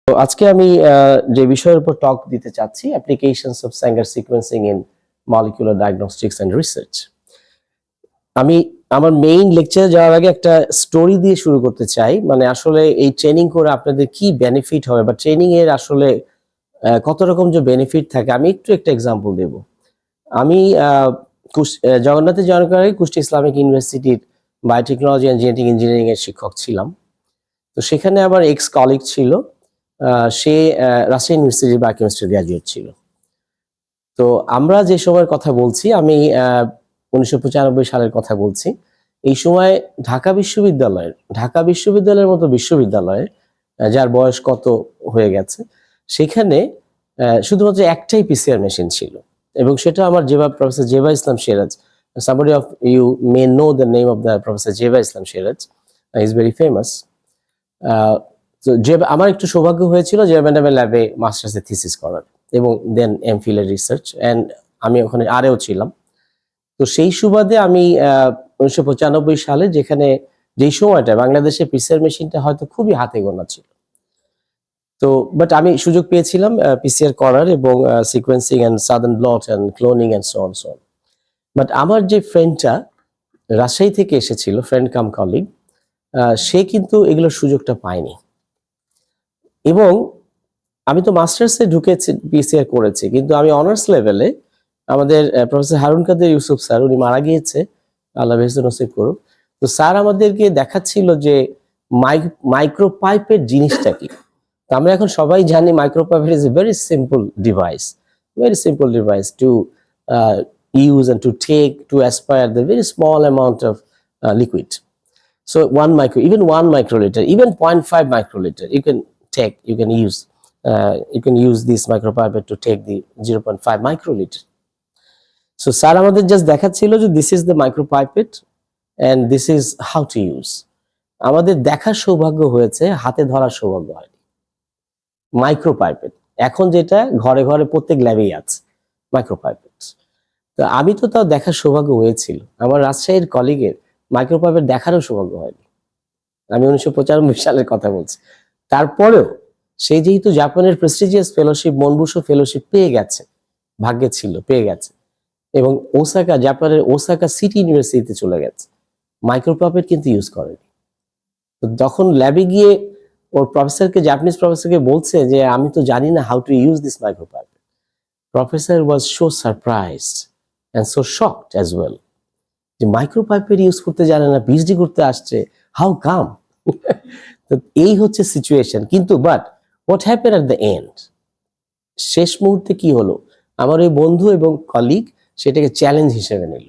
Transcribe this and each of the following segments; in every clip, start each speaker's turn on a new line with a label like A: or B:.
A: তো আজকে আমি যে বিষয়ের উপর টক দিতে চাচ্ছি, applications of Sanger sequencing in molecular diagnostics and research. আমি আমার মেইন লেকচারে যাওয়ার আগে একটা স্টোরি দিয়ে শুরু করতে চাই। মানে আসলে এই ট্রেনিং করে আপনাদের কি বেনিফিট হবে বা ট্রেনিং এর আসলে কত রকম যে বেনিফিট থাকে, আমি একটু একটা এক্সাম্পল দেব। আমি জগন্নাথে জয়েন করার আগে কুষ্টি ইসলামিক ইউনিভার্সিটির বায়োটেকনোলজি অ্যান্ড জেনেটিক ইঞ্জিনিয়ারিং এর শিক্ষক ছিলাম। তো সেখানে আমার এক্স কলিগ ছিল, সে রাজশাহী ইউনিভার্সিটির বায়োকেমিস্ট্রি গ্র্যাজুয়েট ছিল। তো আমরা যে সময়ের কথা বলছি, আমি 1995 সালের কথা বলছি। এই সময় ঢাকা বিশ্ববিদ্যালয়ের মতো বিশ্ববিদ্যালয়ে, যার বয়স কত হয়ে গেছে, সেখানে শুধুমাত্র একটাই পিসিআর মেশিন ছিল, এবং সেটা আমার professor Zeba Islam Siraj, somebody of you may know the name of the Professor Jeba Islam Siraj, he is very famous. তো আমার একটু সৌভাগ্য হয়েছিল যে ম্যাডামের ল্যাবে মাস্টার্সের থিসিস করার এবং দেন এমফিল এর রিসার্চ, এন্ড আমি ওখানে আরেও ছিলাম। তো সেই সুবাদে আমি 1995 সালে, যেই সময়টা বাংলাদেশে পিসিআর মেশিনটা হয়তো খুবই হাতে গোনা ছিল, তো বাট আমি সুযোগ পেয়েছিলাম পিসিআর করার এবং sequencing and southern blot and cloning and so on. But আমার যে ফ্রেন্ডটা রাজশাহী থেকে এসেছিল, ফ্রেন্ড কাম কলিগ, সে কিন্তু এগুলোর সুযোগটা পায়নি। এবং আমি তো মাস্টার্সে ঢুকেছি, পিসিআর করেছি, কিন্তু আমি অনার্স লেভেলে আমাদের প্রফেসর হারুন কাদের ইউসুফ স্যার, উনি মারা গিয়েছে, আল্লাহ বেহেশত নসিব করুক। তো স্যার আমাদেরকে দেখাচ্ছিল যে মাইক্রোপাইপের জিনিসটা কি। তো আমরা এখন সবাই জানি micropipette is a very simple device to use and to aspire the very small amount of liquid. So 1 microliter, even 0.5 microliter, you can use this micropipette to take the 0.5 microliter. So sir আমাদের just দেখাচ্ছিল যে this is the micropipette and this is how to use. আমাদের দেখার সৌভাগ্য হয়েছে, হাতে ধরার সৌভাগ্য হয়নি। মাইক্রোপাইপেট এখন যেটা ঘরে ঘরে প্রত্যেক ল্যাবেই আছে, মাইক্রোপাইপেট। তো আমি তো তাও দেখার সৌভাগ্য হয়েছিল, আমার রাজশাহীর কলিগের মাইক্রোপাইপেট দেখারও সৌভাগ্য হয়নি। আমি 1995 সালের কথা বলছি। তারপরেও সে যেহেতু জাপানের প্রেস্টিজিয়াস ফেলোশিপ, মনবুশো ফেলোশিপ পেয়ে গেছে, ভাগ্যে ছিল, পেয়ে গেছে, এবং জাপানের ওসাকা সিটি ইউনিভার্সিটিতে চলে গেছে, মাইক্রোপাইপেট কিন্তু ইউজ করেনি। তো যখন ল্যাবে গিয়ে ওর জাপানিজ প্রফেসরকে বলছে যে আমি তো জানি না how to use this micropipette, professor was so surprised and so shocked as well, যে মাইক্রোপাইপেট ইউজ করতে জানে না, পিএইচডি করতে আসছে, হাউ কাম? তো এই হচ্ছে সিচুয়েশন। কিন্তু but what happen at the end, শেষ মুহূর্তে কি হলো, আমার ওই বন্ধু এবং কলিগ সেটাকে চ্যালেঞ্জ হিসেবে নিল,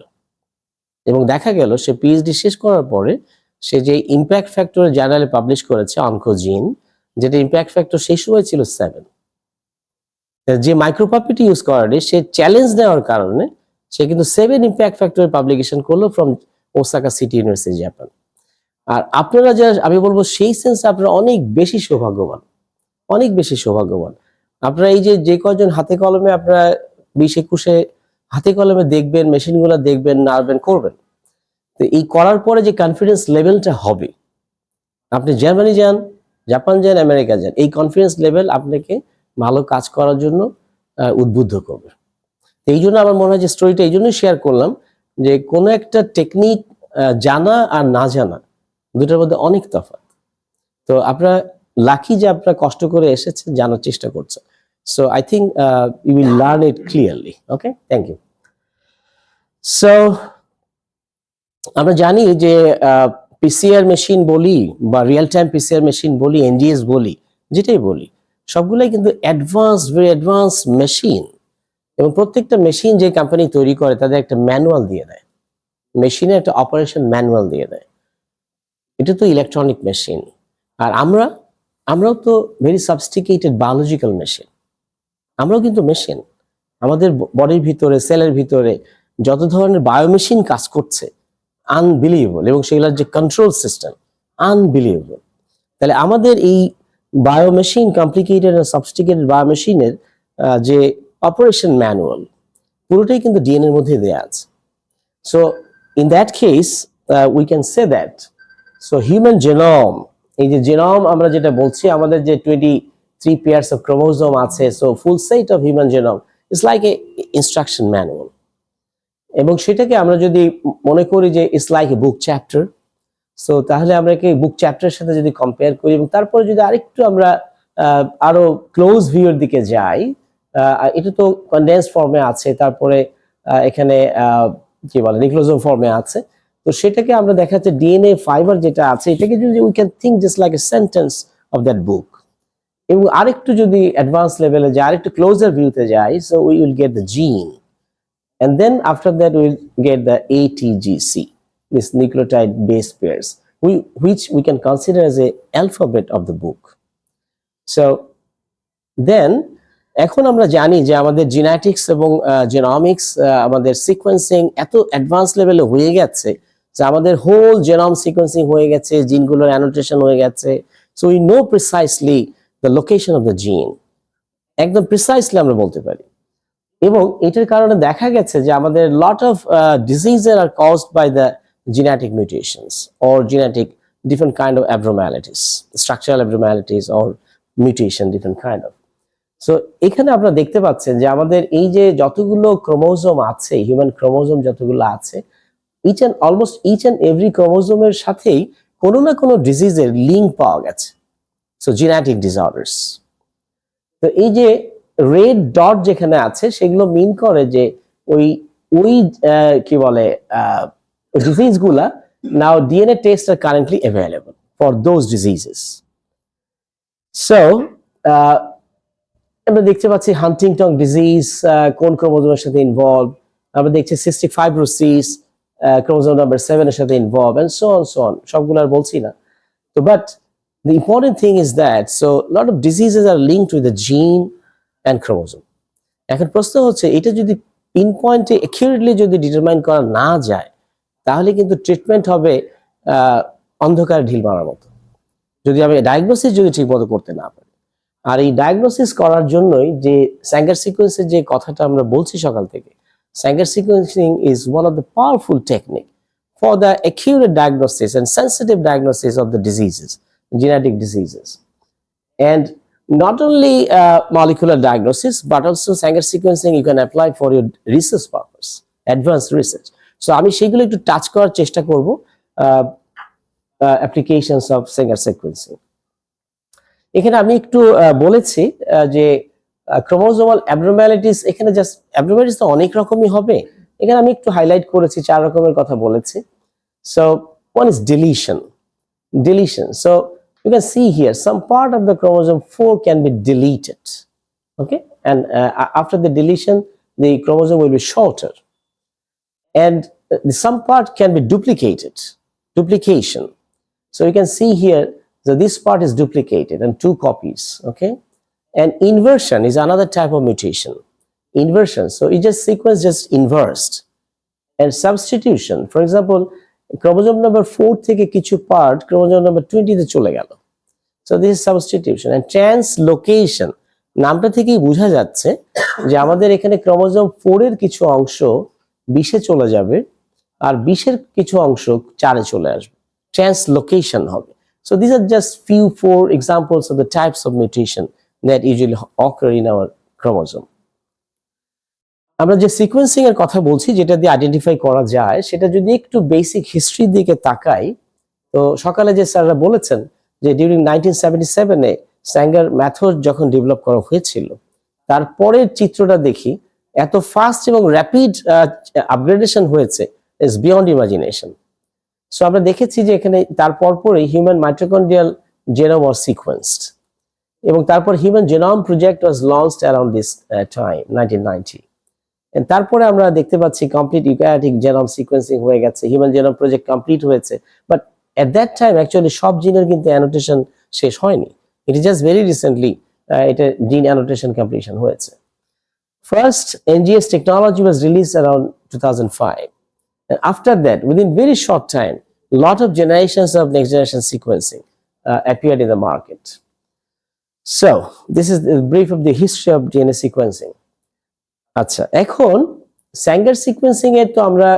A: এবং দেখা গেল সে পিএইচডি শেষ করার পরে সে যে ইম্প্যাক্ট ফ্যাক্টরে জার্নালে পাবলিশ করেছে অনকোজিন, যেটা ইম্প্যাক্ট ফ্যাক্টর সেই সময় ছিল 7, যে মাইক্রোপাইপেট ইউজ করার সে চ্যালেঞ্জ নেওয়ার কারণে সে কিন্তু 7 ইম্প্যাক্ট ফ্যাক্টরের পাবলিকেশন করলো from Osaka City University, Japan. আর আপনারা আমি বলবো সেই সেন্সে আপনারা অনেক বেশি সৌভাগ্যবান। আপনারা এই যে কয়জন হাতে কলমে আপনারা 20-21 হাতে কলমে দেখবেন, মেশিনগুলো দেখবেন, নাড়বেন, করবেন, তো এই করার পরে যে কনফিডেন্স লেভেলটা হবে, আপনি জার্মানি যান, জাপান যান, আমেরিকা যান, এই কনফিডেন্স লেভেল আপনাকে ভালো কাজ করার জন্য উদ্বুদ্ধ করবে। এই জন্য আমার মনে হয় যে স্টোরিটা এই জন্যই শেয়ার করলাম, যে কোনো একটা টেকনিক জানা আর না জানা দুটার মধ্যে অনেক তফাৎ। তো আপনারা লাকি যে আপনারা কষ্ট করে এসেছেন, জানার চেষ্টা করছেন। So I think you will learn it clearly. Okay, thank you. So আমরা জানি যে পিসিআর মেশিন বলি বা রিয়েল টাইম পিসিআর মেশিন বলি, এনজিএস বলি, যেটাই বলি, সবগুলাই কিন্তু ভেরি অ্যাডভান্স মেশিন, এবং প্রত্যেকটা মেশিন যে কোম্পানি তৈরি করে তাদের একটা ম্যানুয়াল দিয়ে দেয়, মেশিনে একটা অপারেশন ম্যানুয়াল দিয়ে দেয়। এটা তো ইলেকট্রনিক মেশিন। আর আমরাও তো ভেরি সাবস্টিকেটেড বায়োলজিক্যাল মেশিন, আমরাও কিন্তু মেশিন। আমাদের বডির ভিতরে, সেলের ভিতরে যত ধরনের বায়োমেশিন কাজ করছে, আনবিলিভেবল, এবং সেগুলোর যে কন্ট্রোল সিস্টেম, আনবিলিভেবল। তাহলে আমাদের এই বায়োমেশিন, কমপ্লিকেটেড আর সাবস্টিকেটেড বায়োমেশিনের যে অপারেশন ম্যানুয়াল, পুরোটাই কিন্তু ডিএনএর মধ্যে দেয়া আছে। So in that case we can say that, so human genome, এই যে জেনম আমরা যেটা বলছি, আমাদের যে 3 pairs of chromosome আছে, so full set of human genome is like a instruction manual. এবং সেটাকে আমরা যদি মনে করি যে it's like a book chapter, so তাহলে আমরা কি বুক চ্যাপ্টারের সাথে যদি কম্পেয়ার করি এবং তারপরে যদি আরেকটু আমরা আরো ক্লোজ ভিউর দিকে যাই, এটা তো কনডেন্সড ফর্মে আছে, তারপরে এখানে কি বলে নিউক্লিওজোম ফর্মে আছে, তো সেটাকে আমরা দেখা যাচ্ছে ডিএনএ ফাইবার যেটা আছে এটাকে যদি we can think just like a sentence of that বুক। এবং আরেকটু যদি অ্যাডভান্স লেভেলে যাই, আরেকটু ক্লোজার ভিউতে যাই, so we will get the জিন, and then after that we'll get the ATGC, this nucleotide base pairs, which we can consider as a alphabet of the book. So then এখন আমরা জানি যে আমাদের জেনেটিক্স এবং genomics আমাদের sequencing এত advance লেভেলে হয়ে গেছে যে আমাদের হোল জেনোম সিকোয়েন্সিং হয়ে গেছে, জিনগুলোর অ্যানোটেশন হয়ে গেছে, so we know precisely the location of the জিন, একদম প্রিসাইসলি আমরা বলতে পারি। এবং এটার কারণে দেখা গেছে যে আমাদের lot of diseases are caused by the genetic mutations or genetic different kind of abnormalities, structural abnormalities or mutation different kind of. So এখানে আপনারা দেখতে পাচ্ছেন যে আমাদের এই যে যতগুলো ক্রোমোজোম আছে, হিউম্যান ক্রোমোজোম যতগুলো আছে, অলমোস্ট ইচ অ্যান্ড এভরি ক্রোমোজোমের সাথেই কোনো না কোনো ডিজিজের লিঙ্ক পাওয়া গেছে, সো জেনেটিক ডিসঅর্ডার্স। তো এই যে রেড ডট যেখানে আছে সেগুলো মিন করে যে ওই ওই কি বলে ডিজিজ গুলা now DNA test are currently available for those diseases. So আমরা দেখতে পাচ্ছি হান্টিংটন ডিজিজ কোন ক্রোমোজোমের সাথে ইনভলভ, আমরা দেখছি সিস্টিক ফাইব্রোসিস ক্রোমোজোম নাম্বার 7 এর সাথে ইনভলভ, এন্ড সো অন সবগুলো আর বলছি না। তো but the important thing is that so a lot of diseases are linked with the gene and chromosome. এখন প্রশ্ন হচ্ছে এটা যদি পিন পয়েন্টে অ্যাকিউরেটলি যদি ডিটারমাইন করা না যায় তাহলে কিন্তু ট্রিটমেন্ট হবে অন্ধকার ঢিল মারার মতো, যদি আমি ডায়াগনোসিস যদি ঠিকমতো করতে না পারি। আর এই ডায়াগনোসিস করার জন্যই যে স্যাঙ্গার সিকোয়েন্সের যে কথাটা আমরা বলছি সকাল থেকে, Sanger sequencing is one of the powerful technique for the accurate diagnosis and sensitive diagnosis of the diseases, genetic diseases. And not only molecular diagnosis, but also Sanger sequencing you can apply for your research purpose, advanced research. So আমি সেগুলো একটু touch করার চেষ্টা করব, applications of Sanger sequencing. এখানে আমি একটু বলেছি যে ক্রোমোজোমাল অ্যাবনরমালিটিস, এখানে জাস্ট অ্যাবনরমালিটিস তো অনেক রকমই হবে, এখানে আমি একটু হাইলাইট করেছি 4 রকমের কথা বলেছি। So one is deletion. So you can see here some part of the chromosome 4 can be deleted, okay, and after the deletion the chromosome will be shorter, and some part can be duplication. So you can see here that this part is duplicated and 2 copies, okay, and inversion is another type of mutation, inversion, so it just sequence just inversed, and substitution, for example chromosome number 4 থেকে কিছু part chromosome number 20 তে চলে গেল, so this is substitution. And translocation, নামটা থেকেই বোঝা যাচ্ছে যে আমাদের এখানে ক্রোমোজোম 4 এর কিছু অংশ 20 এ চলে যাবে আর 20 এর কিছু অংশ 4 এ চলে আসবে, ট্রান্সলোকেশন হবে। So this are just few 4 examples of the types of mutation that usually occur in our chromosome. আমরা যে সিকোয়েন্সিং এর কথা বলছি যেটা দিয়ে আইডেন্টিফাই করা যায়, সেটা যদি একটু বেসিক হিস্ট্রির দিকে তাকাই, তো সকালে যে স্যাররা বলেছেন যে ডিউরিং 1977 এ স্যাঙ্গার মেথড যখন ডেভেলপ করা হয়েছিল, তারপরের চিত্রটা দেখি এত ফাস্ট এবং র্যাপিড আপগ্রেডেশন হয়েছে, ইজ বিয়ন্ড ইমাজিনেশন। সো আমরা দেখেছি যে এখানে তারপর পরেই হিউম্যান মাইটোকন্ড্রিয়াল জেনোম ওয়াজ সিকোয়েন্সড, এবং তারপর human genome project was launched around this time 1990। তারপরে আমরা দেখতে পাচ্ছি কমপ্লিট ইউক্যারিওটিক জেনোম সিকোয়েন্সিং হয়ে গেছে, হিউম্যান জেনোম প্রজেক্ট কমপ্লিট হয়েছে, but at that time actually সব জিনের কিন্তু অ্যানোটেশন শেষ হয়নি, it is just very recently এটা জিন অ্যানোটেশন কমপ্লিশন হয়েছে। First NGS technology was released around 2005, and after that within very short time lot of generations of next generation sequencing appeared in the market. So this is the brief of the history of DNA sequencing. আচ্ছা, এখন Sanger sequencing এর তো আমরা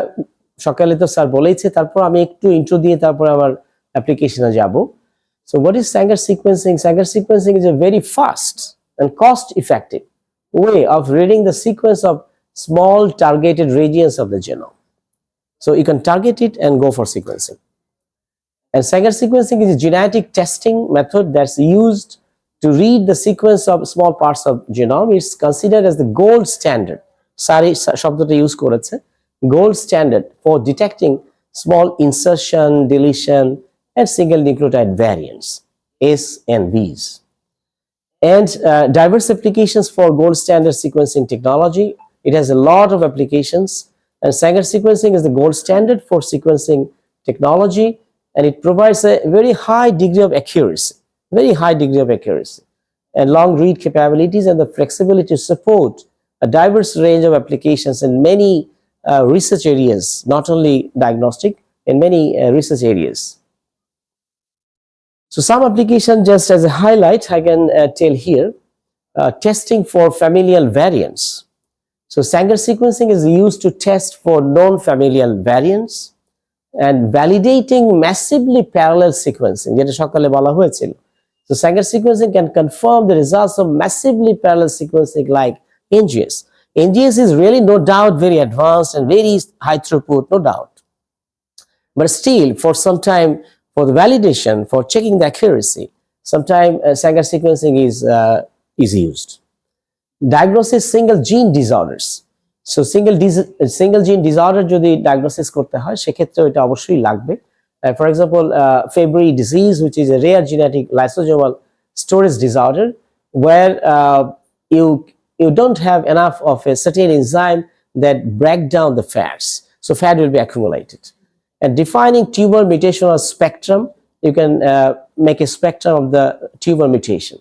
A: সকালে তো sir বলেইছে, তারপর আমি একটু ইন্ট্রো দিয়ে তারপর আমার অ্যাপ্লিকেশনে যাব। So what is Sanger sequencing? Sanger sequencing is a very fast and cost-effective way of reading the sequence of small targeted regions of the genome. So you can target it and go for sequencing. And Sanger sequencing is a genetic testing method that's used to read the sequence of small parts of genome. It's considered as the gold standard. Sari শব্দটা use করেছে, gold standard for detecting small insertion, deletion, and single nucleotide variants, S and Vs. And diverse applications for gold standard sequencing technology. It has a lot of applications, and Sanger sequencing is the gold standard for sequencing technology, and it provides a very high degree of accuracy, and long read capabilities and the flexibility to support a diverse range of applications in many research areas, not only diagnostic, in many research areas. So some application, just as a highlight, I can tell here, testing for familial variants. So Sanger sequencing is used to test for known familial variants and validating massively parallel sequencing, যেটা সকালে বলা হয়েছিল. So Sanger sequencing can confirm the results of massively parallel sequencing like NGS. NGS is really no doubt very advanced and very high throughput, no doubt. But still, for some time, for the validation, for checking the accuracy, sometimes Sanger sequencing is used. Diagnosis single gene disorders. So single gene disorder যদি diagnosis করতে হয় সেক্ষেত্রে এটা অবশ্যই লাগবে. For example, Fabry disease, which is a rare genetic lysosomal storage disorder, where you don't have enough of a certain enzyme that break down the fats, so fat will be accumulated. And defining tumor mutational spectrum, you can make a spectrum of the tumor mutation.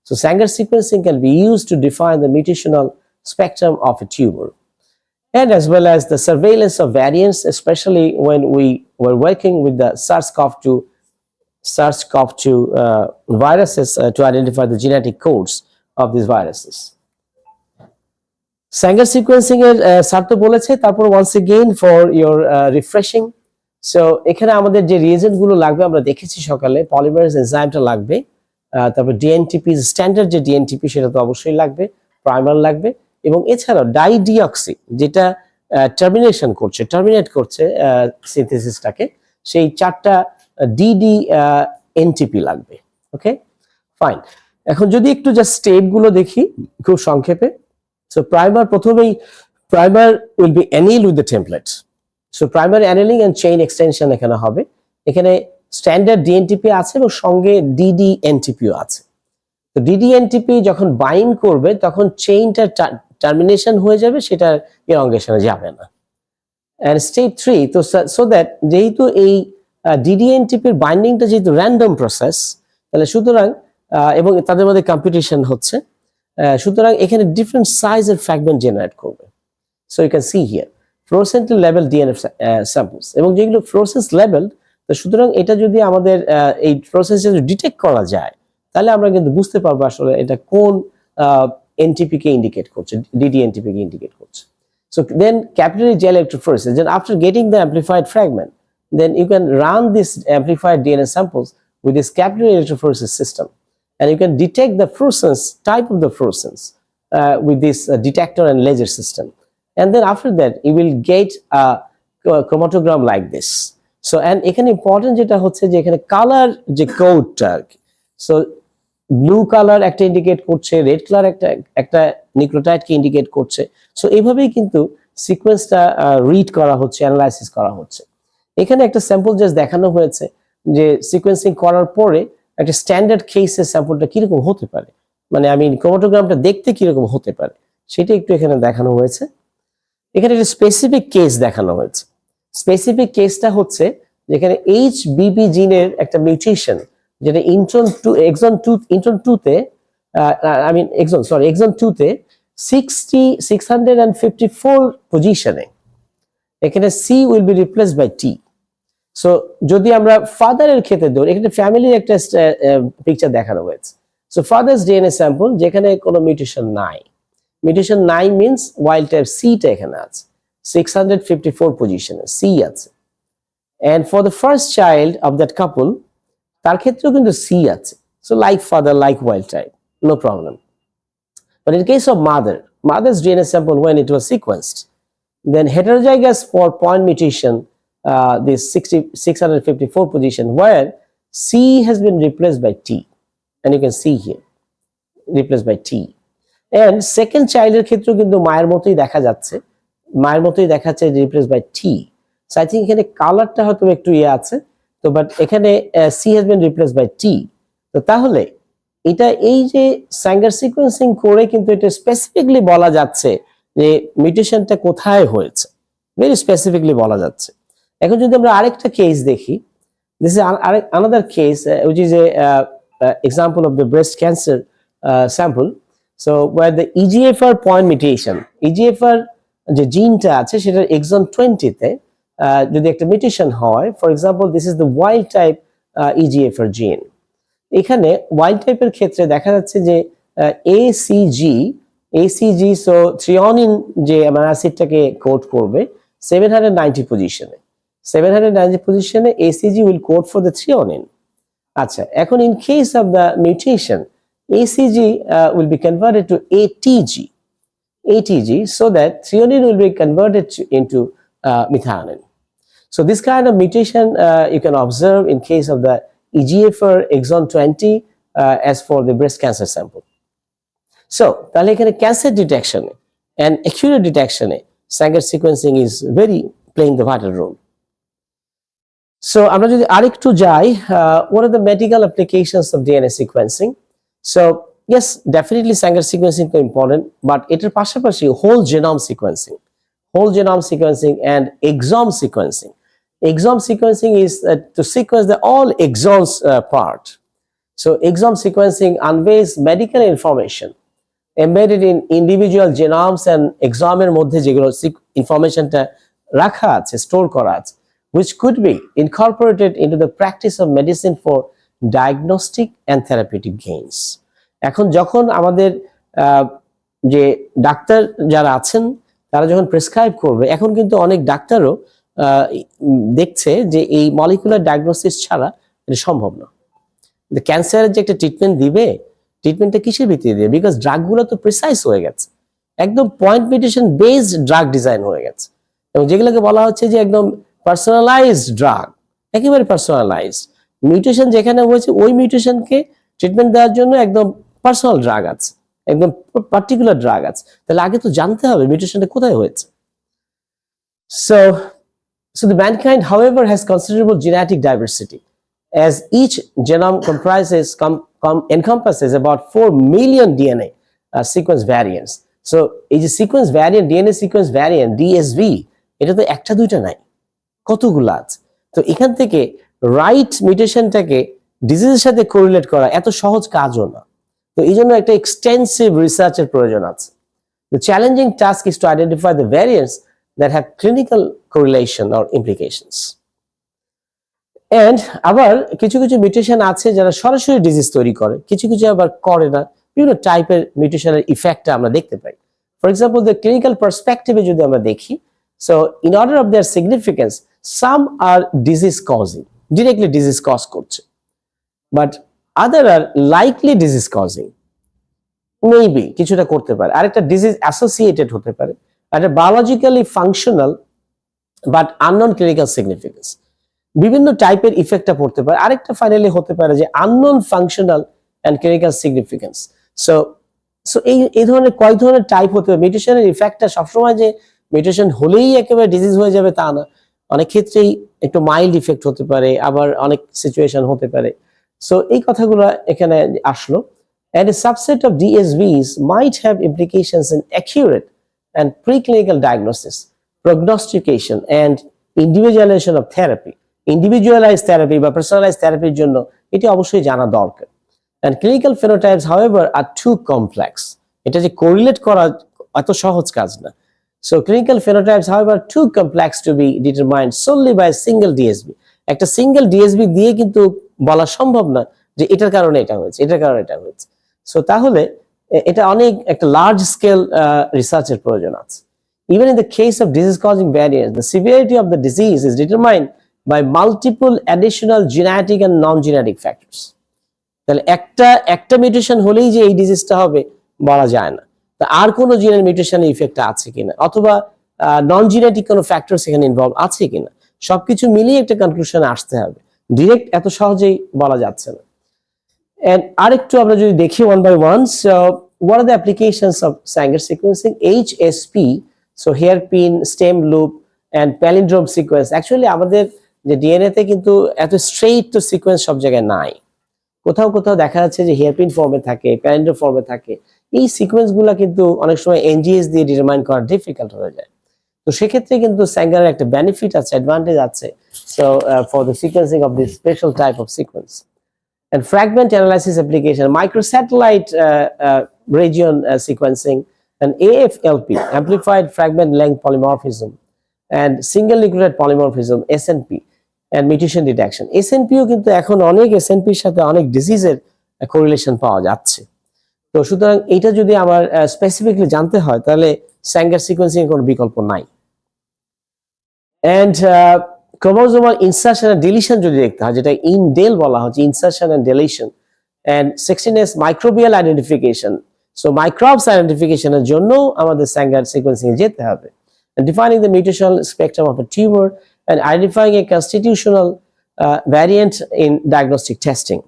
A: So Sanger sequencing can be used to define the mutational spectrum of a tumor. And as well as the surveillance of variants, especially when we were working with the SARS-CoV-2 viruses to identify the genetic codes of these viruses. Sanger sequencing sir তো বলেছে, তারপর once again for your refreshing. So এখানে আমাদের যে reagent গুলো লাগবে আমরা দেখেছি সকালে, পলিমারেজ এনজাইমটা লাগবে, তারপর ডিএনটিপি স্ট্যান্ডার্ড যে ডিএনটিপি সেটা তো অবশ্যই লাগবে, প্রাইমার লাগবে, এবং এছাড়াও ডাইডিঅক্সি যেটা টার্মিনেট করছে সিনথেসিসটাকে, সেই 4টা ডিডি এনটিপি লাগবে। Okay, fine. এখন যদি একটু জাস্ট স্টেপগুলো দেখি খুব সংক্ষেপে। সো প্রাইমার, প্রথমেই primer will be anneal with the template. So primer annealing and chain extension এখানে হবে। এখানে স্ট্যান্ডার্ড ডিএনটিপি আছে এবং সঙ্গে ডিডি এনটিপিও আছে। তো ডিডি এনটিপি যখন বাইন্ড করবে তখন চেইনটা টার্মিনেশন হয়ে যাবে, সেটা এলঙ্গেশনে যাবে না। এন্ড স্টেপ 3, তো সো দ্যাট যেহেতু এই ডিডি এনটিপির বাইন্ডিংটা যেহেতু র্যান্ডম প্রসেস, তাহলে সুতরাং এবং তাদের মধ্যে কম্পিটিশন হচ্ছে, সুতরাং এখানে ডিফারেন্ট সাইজের ফ্র্যাগমেন্ট জেনারেট করবে। So you can see here fluorescent level DNA samples, এবং যেগুলো ফ্লোরোসেন্স লেভেল, তো সুতরাং এটা যদি আমাদের এই প্রসেস যদি ডিটেক্ট করা যায় তাহলে আমরা কিন্তু বুঝতে পারবো আসলে এটা কোন এনটিপি কে ইন্ডিকেট করছে, ডিডি এনটিপি কে ইন্ডিকেট করছে। So then capillary gel electrophoresis, then after getting the amplified fragment, then you can run this amplified DNA samples with this capillary electrophoresis system, and you can detect the fluorescence, type of the fluorescence with this detector and laser system. And then after that you will get a chromatogram like this. So and এখানে important যেটা হচ্ছে যে এখানে colour যে কোডটা, so blue colour একটা indicate করছে, red colour একটা নিউক্লিওটাইড কে ইন্ডিকেট করছে। সো এইভাবেই কিন্তু সিকোয়েন্সটা রিড করা হচ্ছে, অ্যানালাইসিস করা হচ্ছে। এখানে একটা স্যাম্পল জাস্ট দেখানো হয়েছে যে সিকোয়েন্সিং করার পরে একটা স্ট্যান্ডার্ড কেসের স্যাম্পলটা কিরকম হতে পারে, মানে আমি ক্রোমাটোগ্রামটা দেখতে কিরকম হতে পারে সেটা একটু এখানে দেখানো হয়েছে। এখানে একটা স্পেসিফিক কেস দেখানো হয়েছে। স্পেসিফিক কেসটা হচ্ছে যেখানে HBB জিনের একটা মিউটেশন, যেটা এক্সন 2 তে এক্সন 2 তে 654 পজিশনে এখানে C will be replaced by T. So যদি আমরা ফাদারের ক্ষেত্রে ধরি, এখানে ফ্যামিলির একটা পিকচার দেখানো হয়েছে। সো ফাদার্স ডিএনএ স্যাম্পল যেখানে কোনো মিউটেশন নাই, মিউটেশন নাই মিন্স ওয়াইল্ড টাইপ সিটা এখানে আছে 654 পজিশনে, সি আছে। And for the first child of that couple, তার ক্ষেত্রেও কিন্তু সি আছে, so like father like wild type, no problem. But in case of mother's DNA sample, when it was sequenced, then heterozygous for point mutation, this 654 position, where C has been replaced by T, and you can see here, replaced by T. And second child এর ক্ষেত্রেও কিন্তু মায়ের মতোই দেখা যাচ্ছে, replaced by T. So I think এখানে কালারটা হয়তো একটু আছে, তো বাট এখানে C has been replaced by T. তো তাহলে এটা এই যে স্যাঙ্গার সিকোয়েন্সিং করে কিন্তু এটা স্পেসিফিকলি বলা যাচ্ছে যে মিউটেশনটা কোথায় হয়েছে, ভেরি স্পেসিফিকলি বলা যাচ্ছে। এখন যদি আমরা আরেকটা কেস দেখি, this is another case which is a example of the breast cancer sample, so where the EGFR point mutation, EGFR যে জিনটা আছে সেটার এক্সন 20 তে যদি একটা মিউটেশন হয়, for example this is the wild type EGFR জিন। এখানে ওয়াইল্ড টাইপের ক্ষেত্রে দেখা যাচ্ছে যে ACG সো থ্রিওনিন যে অ্যামাইনো অ্যাসিডটাকে কোড করবে 790 পজিশনে ACG will code for the threonine. আচ্ছা, এখন in case of the mutation ACG will be converted to ATG so that threonine will be converted into methionine. So this kind of mutation you can observe in case of the EGFR exon 20 as for the breast cancer sample. So তাহলে এখানে cancer ডিটেকশনে and accurate ডিটেকশনে Sanger sequencing is very playing the vital role. So আমরা যদি আরেকটু যাই, what are the medical applications of DNA sequencing? So yes, definitely Sanger sequencing is important, but এটার পাশাপাশি whole genome sequencing and exome sequencing. Exome sequencing is to sequence the all exons part. So exome sequencing unveils medical information embedded in individual genomes and exome এর মধ্যে যেগুলো ইনফরমেশনটা রাখা আছে, store করা আছে, which could be incorporated into the practice of medicine for diagnostic and therapeutic gains. এখন যখন আমাদের যে ডাক্তার যারা আছেন তারা যখন প্রেসক্রাইব করবে, এখন কিন্তু অনেক ডাক্তারও দেখছে যে এই মলিকুলার ডায়াগনোসিস ছাড়া এটা সম্ভব না। ক্যান্সারের যে একটা ট্রিটমেন্ট দিবে, ট্রিটমেন্টটা কিসের ভিত্তিতে দিবে? বিকজ ড্রাগগুলো তো প্রিসাইজ হয়ে গেছে, একদম point mutation based drug design হয়ে গেছে, এবং যেগুলোকে বলা হচ্ছে যে একদম পার্সোনালাইজড ড্রাগ, একেবারে পার্সোনালাইজড। মিউটেশন যেখানে হয়েছে ওই মিউটেশনকে ট্রিটমেন্ট দেওয়ার জন্য একদম পার্সোনাল ড্রাগ আছে, একদম পার্টিকুলার ড্রাগ আছে। তাহলে আগে তো জানতে হবে মিউটেশনটা কোথায় হয়েছে। So the mankind, however, has considerable genetic diversity, as each genome encompasses about 4 million DNA sequence variants. So এই যে sequence variant, DNA sequence variant, DSV, এটা তো একটা দুইটা নাই, কতগুলো আছে। তো এখান থেকে রাইট মিউটেশনটাকে ডিজিজের সাথে কোরিলেট করা এত সহজ কাজও না। তো এই জন্য একটা এক্সটেন্সিভ রিসার্চের প্রয়োজন আছে। The challenging task is to identify the variants that have clinical correlation or implications. And আবার কিছু কিছু মিউটেশন আছে যারা সরাসরি ডিজিজ তৈরি করে, কিছু কিছু আবার করে না, বিভিন্ন টাইপের মিউটেশনের ইফেক্টটা আমরা দেখতে পাই। ফর এক্সাম্পল দ্য ক্লিনিক্যাল পার্সপেক্টিভে যদি আমরা দেখি, so in order of their significance, some are disease causing, directly disease cause করছে, but other are likely disease causing, maybe কিছুটা করতে পারে, আরেকটা ডিজিজ অ্যাসোসিয়েটেড হতে পারে, একটা biologically functional but unknown clinical significance, বিভিন্ন টাইপের ইফেক্টটা পড়তে পারে। আরেকটা ফাইনালি হতে পারে যে unknown functional and clinical significance. So এই ধরনের কয়েক ধরনের টাইপ হতে পারে। মিউটেশনের ইফেক্টটা সবসময় যে মিউটেশন হলেই একেবারে ডিজিজ হয়ে যাবে তা না, অনেক ক্ষেত্রেই একটু মাইল্ড ইফেক্ট হতে পারে, আবার অনেক সিচুয়েশন হতে পারে। সো এই কথাগুলো এখানে আসলো। And a subset of DSVs might have implications in accurate and preclinical diagnosis, prognostication, and individualization of therapy. Individualized therapy বা personalized therapy জন্য এটি অবশ্যই জানা দরকার। And clinical phenotypes, however, are too complex. এটা যে correlate করা এত সহজ কাজ না। So clinical phenotypes, however, are too complex to be determined solely by a single DSV. একটা সিঙ্গেল DSV দিয়ে কিন্তু বলা সম্ভব না যে এটার কারণে এটা হয়েছে, এটার কারণে এটা হয়েছে। সো তাহলে এটা অনেক একটা লার্জ স্কেল রিসার্চের প্রয়োজন আছে। Even in the case of disease causing variants, the severity of the disease is determined by multiple additional genetic and non-genetic factors. তাহলে একটা মিউটেশন হলেই যে এই ডিজিজটা হবে বলা যায় না, তা আর কোনো জিনের মিউটেশনের ইফেক্ট আছে কিনা, অথবা নন জেনেটিক কোনো ফ্যাক্টরস এখানে ইনভলভ আছে কিনা, সবকিছু মিলিয়ে একটা কনক্লুশনে আসতে হবে। ডিরেক্ট এত সহজেই বলা যাচ্ছে না। এন্ড আরেকটু আমরা যদি দেখি one by one, so what are the applications of Sanger sequencing? HSP, so hairpin, stem loop and palindrome sequence. Actually আমাদের যে ডিএনএ তে কিন্তু এত স্ট্রেইট তো সিকোয়েন্স সব জায়গায় নাই, কোথাও কোথাও দেখা যাচ্ছে যে হেয়ারপিন ফর্মে থাকে, প্যালিন্ড্রোম ফর্মে থাকে। এই সিকোয়েন্স গুলা কিন্তু অনেক সময় এনজিএস দিয়ে ডিটারমাইন করা ডিফিকাল্ট হয়ে যায়। তো সেক্ষেত্রে কিন্তু স্যাঙ্গারের একটা বেনিফিট আছে, অ্যাডভান্টেজ আছে, so for the sequencing of this special type of sequence. And fragment analysis application, microsatellite region sequencing, and AFLP, amplified fragment length polymorphism, and single nucleotide polymorphism, SNP, and mutation detection. SNPও কিন্তু এখন অনেক SNPর সাথে অনেক ডিজিজের correlation পাওয়া যাচ্ছে। তো সুতরাং এটা যদি আমার স্পেসিফিকলি জানতে হয় তাহলে স্যাঙ্গার সিকোয়েন্সিং এর কোনো বিকল্প নাই। And chromosomal insertion and deletion যদি দেখতে হয়, যেটা ইনডেল বলা হচ্ছে, insertion and deletion, and 16S microbial identification, so microbes আইডেন্টিফিকেশনের জন্য আমাদের স্যাঙ্গার সিকোয়েন্সিং এ যেতে হবে। Defining the mutational spectrum of a tumor and identifying a constitutional variant in diagnostic testing.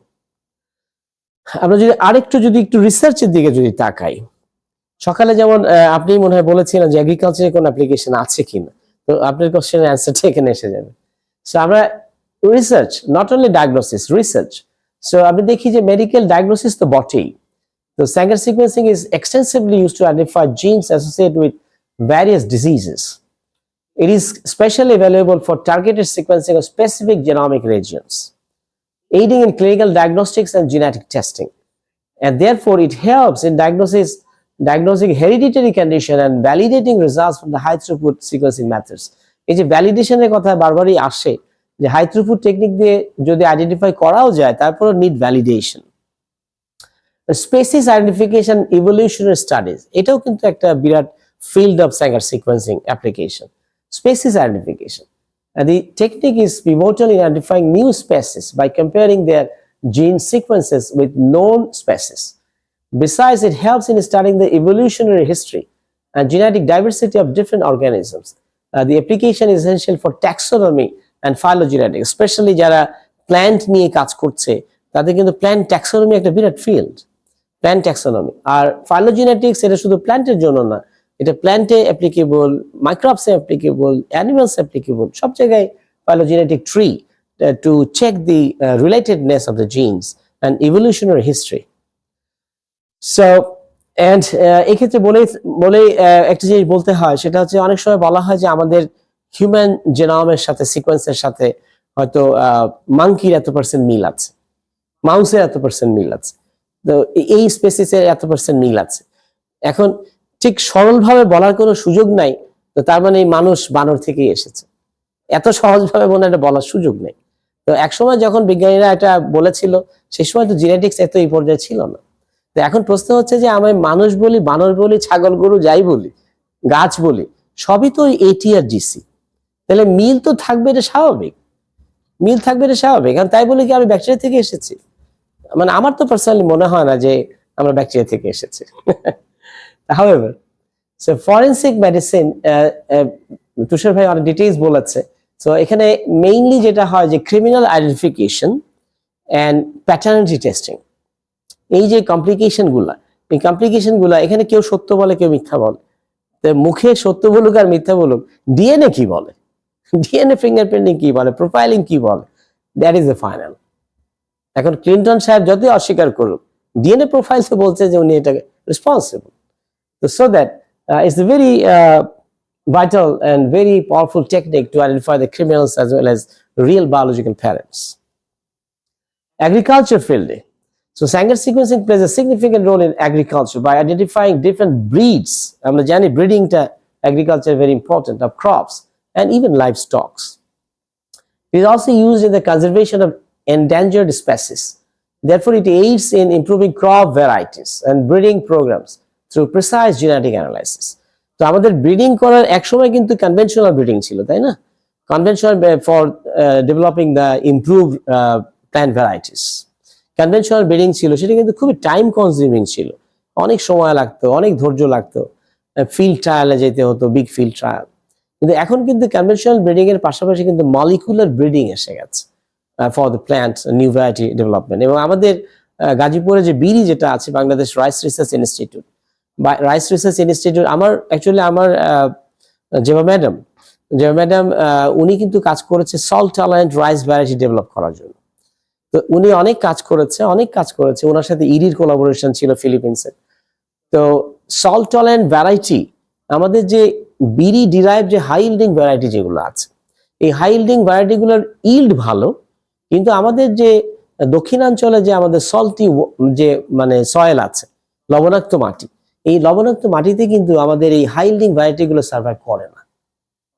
A: আমরা যদি আরেকটু একটু রিসার্চের দিকে যদি তাকাই, সকালে যেমন আপনি মনে হয় বলেছিলেন যে এগ্রিকালচারে কোনো অ্যাপ্লিকেশন আছে কিনা, তো আপনার কোশ্চেনের অ্যান্সারটা এখানে এসে যাবে। সো আমরা research, not only diagnosis, research. So আমি দেখি যে মেডিকেল ডায়াগনোসিস তো বটেই, তো Sanger sequencing is extensively used to identify genes associated with various diseases. It is especially valuable for targeted sequencing of specific genomic regions, aiding in clinical diagnostics and genetic testing. And therefore, it helps in diagnosing hereditary condition and validating results from the high throughput sequencing methods. এই যে ভ্যালিডেশনের কথা বারবারই আসে, যে high throughput technique দিয়ে যদি identify করাও যায়, তারপরও need validation. Species identification, evolutionary studies, এটাও কিন্তু একটা বিরাট field of Sanger sequencing application. Species identification. And the technique is pivotal in identifying new species by comparing their gene sequences with known species. Besides, it helps in studying the evolutionary history and genetic diversity of different organisms. The application is essential for taxonomy and phylogenetics, especially যারা plant নিয়ে কাজ করছে তাদের কিন্তু plant taxonomy একটা বিরাট field, plant taxonomy. আর phylogenetics এটা শুধু প্ল্যান্টের জন্য না, এটা প্ল্যান্টে অ্যাপ্লিকেবল, মাইক্রোবসে অ্যাপ্লিকেবল, অ্যানিমালস অ্যাপ্লিকেবল, সব জায়গায় phylogenetic tree to check the relatedness of the genes and evolutionary history. So and এক্ষেত্রে বলে একটা জিনিস বলতে হয়, সেটা হচ্ছে অনেক সময় বলা হয় যে আমাদের হিউম্যান জেনোমের সাথে সিকোয়েন্সের সাথে হয়তো মাঙ্কির এত% মিল আছে, মাউসের এত% মিল আছে, তো এই স্পেসিসের এত% মিল আছে। এখন ঠিক সরলভাবে বলার কোনো সুযোগ নাই, তো তার মানে মানুষ বানর থেকেই এসেছে, এত সহজভাবে মনে এটা বলার সুযোগ নেই। তো একসময় যখন বিজ্ঞানীরা এটা বলেছিল, সেই সময় তো জেনেটিক্স এত এই পর্যায়ে ছিল না। তো এখন প্রশ্ন হচ্ছে যে আমি মানুষ বলি, বানর বলি, ছাগল গরু যাই বলি, গাছ বলি, সবই তো এটি আর জিসি, তাহলে মিল তো থাকবে, এটা স্বাভাবিক, মিল থাকবে, এটা স্বাভাবিক। কারণ তাই বলে কি আমি ব্যাকটেরিয়া থেকে এসেছি? মানে আমার তো পার্সোনালি মনে হয় না যে আমরা ব্যাকটেরিয়া থেকে এসেছি। However, so forensic medicine, তুষার ভাই অনেক ডিটেইলস বলেছে। সো এখানে মেইনলি যেটা হয় যে criminal identification and paternity testing, এই যে কমপ্লিকেশনগুলা, এই কমপ্লিকেশনগুলা এখানে কেউ সত্য বলে, কেউ মিথ্যা বলে। তো মুখে সত্য বলুক আর মিথ্যা বলুক, ডিএনএ কি বলে, ডিএনএ ফিঙ্গারপ্রিন্টিং কি বলে, প্রোফাইলিং কি বলে, দ্যাট ইজ দ্য ফাইনাল। এখন ক্লিনটন সাহেব যতই অস্বীকার করুক, ডিএনএ প্রোফাইল তো বলছে যে উনি এটাকে responsible. So that it's a very vital and very powerful technique to identify the criminals as well as real biological parents. Agriculture field. So Sanger sequencing plays a significant role in agriculture by identifying different breeds. আমরা জানি breeding টা agriculture very important, of crops and even livestock. It is also used in the conservation of endangered species. Therefore, it aids in improving crop varieties and breeding programs through precise genetic analysis. তো আমাদের breeding করার একসময় কিন্তু conventional breeding ছিল, তাই না? Conventional for developing the improved plant varieties. Conventional breeding ছিল, সেটা কিন্তু খুবই টাইম কনজিউমিং ছিল, অনেক সময় লাগতো, অনেক ধৈর্য লাগতো, ফিল্ড ট্রায়ালে যেতে হতো, বিগ ফিল্ড ট্রায়াল। কিন্তু এখন কিন্তু কনভেনশনাল ব্রিডিং এর পাশাপাশি কিন্তু মলিকুলার ব্রিডিং এসে গেছে for the plant new variety development. এবং আমাদের গাজীপুরে যে বিডি যেটা আছে, বাংলাদেশ রাইস রিসার্চ ইনস্টিটিউট বা রাইস রিসার্চ ইনস্টিটিউট, আমার জেবা ম্যাডাম উনি কিন্তু কাজ করেছে salt tolerant rice variety develop করার জন্য। তো উনি অনেক কাজ করেছে, ওনার সাথে ইডির কোলাবোরেশন ছিল ফিলিপিন্সে। তো সল্ট টলারেন্ট ভ্যারাইটি, আমাদের যে বিডি ডিরাইভ যে হাই ইল্ডিং ভ্যারাইটি যেগুলো আছে, এই হাই ইল্ডিং ভ্যারাইটিগুলোর ইল্ড ভালো, কিন্তু আমাদের যে দক্ষিণাঞ্চলে যে আমাদের সল্টি যে মানে সয়েল আছে, লবণাক্ত মাটি, এই লবণাক্ত মাটিতে কিন্তু আমাদের এই হাই ইল্ডিং ভ্যারাইটিগুলো সার্ভাইভ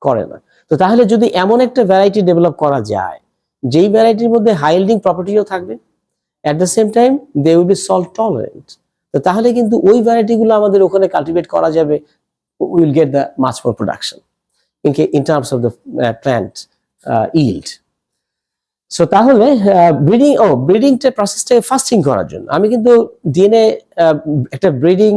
A: করে না। তো তাহলে যদি এমন একটা ভ্যারাইটি ডেভেলপ করা যায় যেই ভ্যারাইটির মধ্যে হাই ইল্ডিং প্রপার্টিও থাকবে, at the same time they will be salt tolerant, তো তাহলে কিন্তু ওই ভ্যারাইটিগুলো আমাদের ওখানে কাল্টিভেট করা যাবে, will get the much more production in terms of the plant yield. So তাহলে ব্রিডিংটা প্রসেসটাকে ফাস্টিং করার জন্য আমি কিন্তু ডিএনএ একটা ব্রিডিং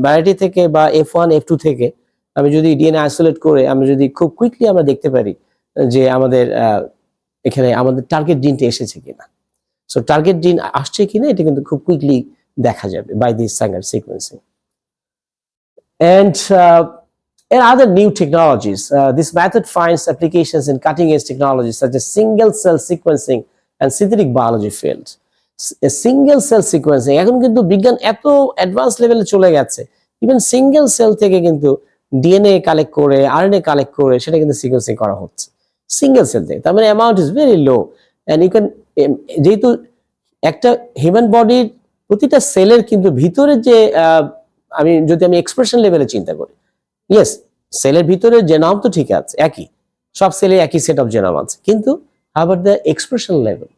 A: ভ্যারাইটি থেকে বা F1 F2 থেকে আমি যদি ডিএনএ আইসোলেট করে আমি যদি খুব কুইকলি আমরা দেখতে পারি যে আমাদের এখানে আমাদের টার্গেট জিনটা এসেছে কিনা, সো টার্গেট জিন আসছে কিনা এটা কিন্তু খুব কুইকলি দেখা যাবে by this Sanger sequencing. And and other new technologies, this method finds applications in cutting-edge technologies such as single-cell sequencing and synthetic biology fields. Single-cell sequencing এখন কিন্তু বিজ্ঞান এত অ্যাডভান্স লেভেলে চলে গেছে, ইভেন সিঙ্গেল সেল থেকে কিন্তু ডিএনএ কালেক্ট করে, আরএনএ কালেক্ট করে সেটা কিন্তু সিকোয়েন্সিং করা হচ্ছে সিঙ্গেল সেল থেকে। তার মানে amount is very low, and you can, যেহেতু একটা হিউম্যান বডির প্রতিটা সেলের কিন্তু ভিতরে যে আমি এক্সপ্রেশন লেভেলে চিন্তা করি, ইয়েস সেলের ভিতরে জেনোম তো ঠিক আছে, একই, সব সেলে একই সেট অফ জেনোম আছে, কিন্তু আবার দ্য এক্সপ্রেশন লেভেল,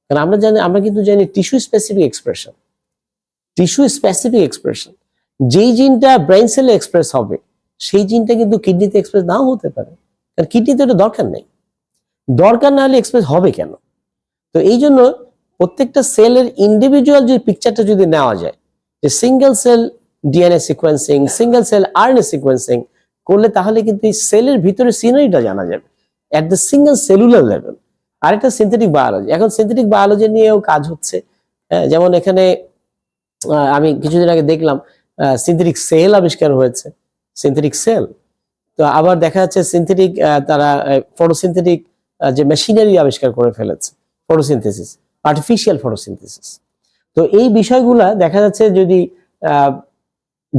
A: কারণ আমরা কিন্তু জানি টিস্যু স্পেসিফিক এক্সপ্রেশন, যেই জিনটা ব্রেইন সেলে এক্সপ্রেস হবে সেই জিনটা কিন্তু কিডনিতে এক্সপ্রেস নাও হতে পারে, কারণ কিডনিতে এটা দরকার নেই, দরকার না হলে এক্সপ্রেস হবে কেন? তো এই জন্য প্রত্যেকটা সেলের ইন্ডিভিজুয়াল যে পিকচারটা যদি নেওয়া যায়, যে single cell DNA sequencing, single cell RNA sequencing করলে তাহলে কিন্তু এই সেলের ভিতরে সিনারিটা জানা যাবে at the single cellular level. আরেকটা সিনথেটিক বায়োলজি, এখন সিনথেটিক বায়োলজি নিয়েও কাজ হচ্ছে, যেমন এখানে আমি কিছুদিন আগে দেখলাম সিনথেটিক সেল আবিষ্কার হয়েছে, সিনথেটিক সেল। তো আবার দেখা যাচ্ছে সিনথেটিক তারা ফটোসিনথেটিক যে মেশিনারি আবিষ্কার করে ফেলেছে, ফটোসিনথেসিস, আর্টিফিশিয়াল ফটোসিনথেসিস। তো এই বিষয়গুলা দেখা যাচ্ছে যদি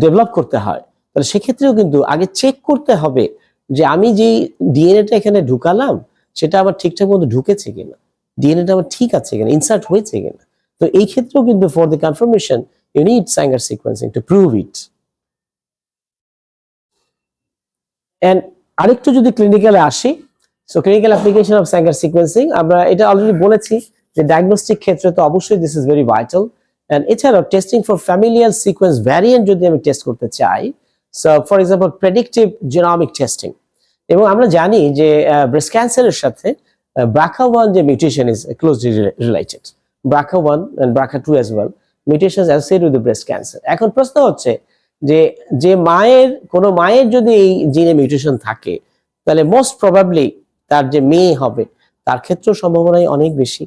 A: ডেভেলপ করতে হয় তাহলে সেক্ষেত্রেও কিন্তু আগে চেক করতে হবে যে আমি যেই ডিএনএটা এখানে ঢুকালাম সেটা আবার ঠিকঠাক মতো ঢুকেছে কিনা, ডিএনএটা আবার ঠিক আছে কিনা, ইনসার্ট হয়েছে কিনা। তো এই ক্ষেত্রেও কিন্তু for the confirmation you need Sanger sequencing to prove it. And আরেকটু যদি ক্লিনিক্যালে আসি, so clinical application of Sanger sequencing, আমরা এটা অলরেডি বলেছি যে ডায়াগনস্টিক ক্ষেত্রে তো অবশ্যই this is very vital, and এছাড়াও testing for familial sequence variant যদি আমি টেস্ট করতে চাই, so for example predictive genomic testing. এবং আমরা জানি যে ব্রেস্ট ক্যান্সারের সাথে BRCA1 যে mutation is closely related, BRCA1 and BRCA2 as well mutations associated with the breast cancer. এখন প্রশ্ন হচ্ছে যে কোনো মায়ের যদি এই জিনে মিউটেশন থাকে তাহলে মোস্ট প্রবাবলি তার যে মেয়ে হবে তার ক্ষেত্রেও সম্ভাবনাই অনেক বেশি।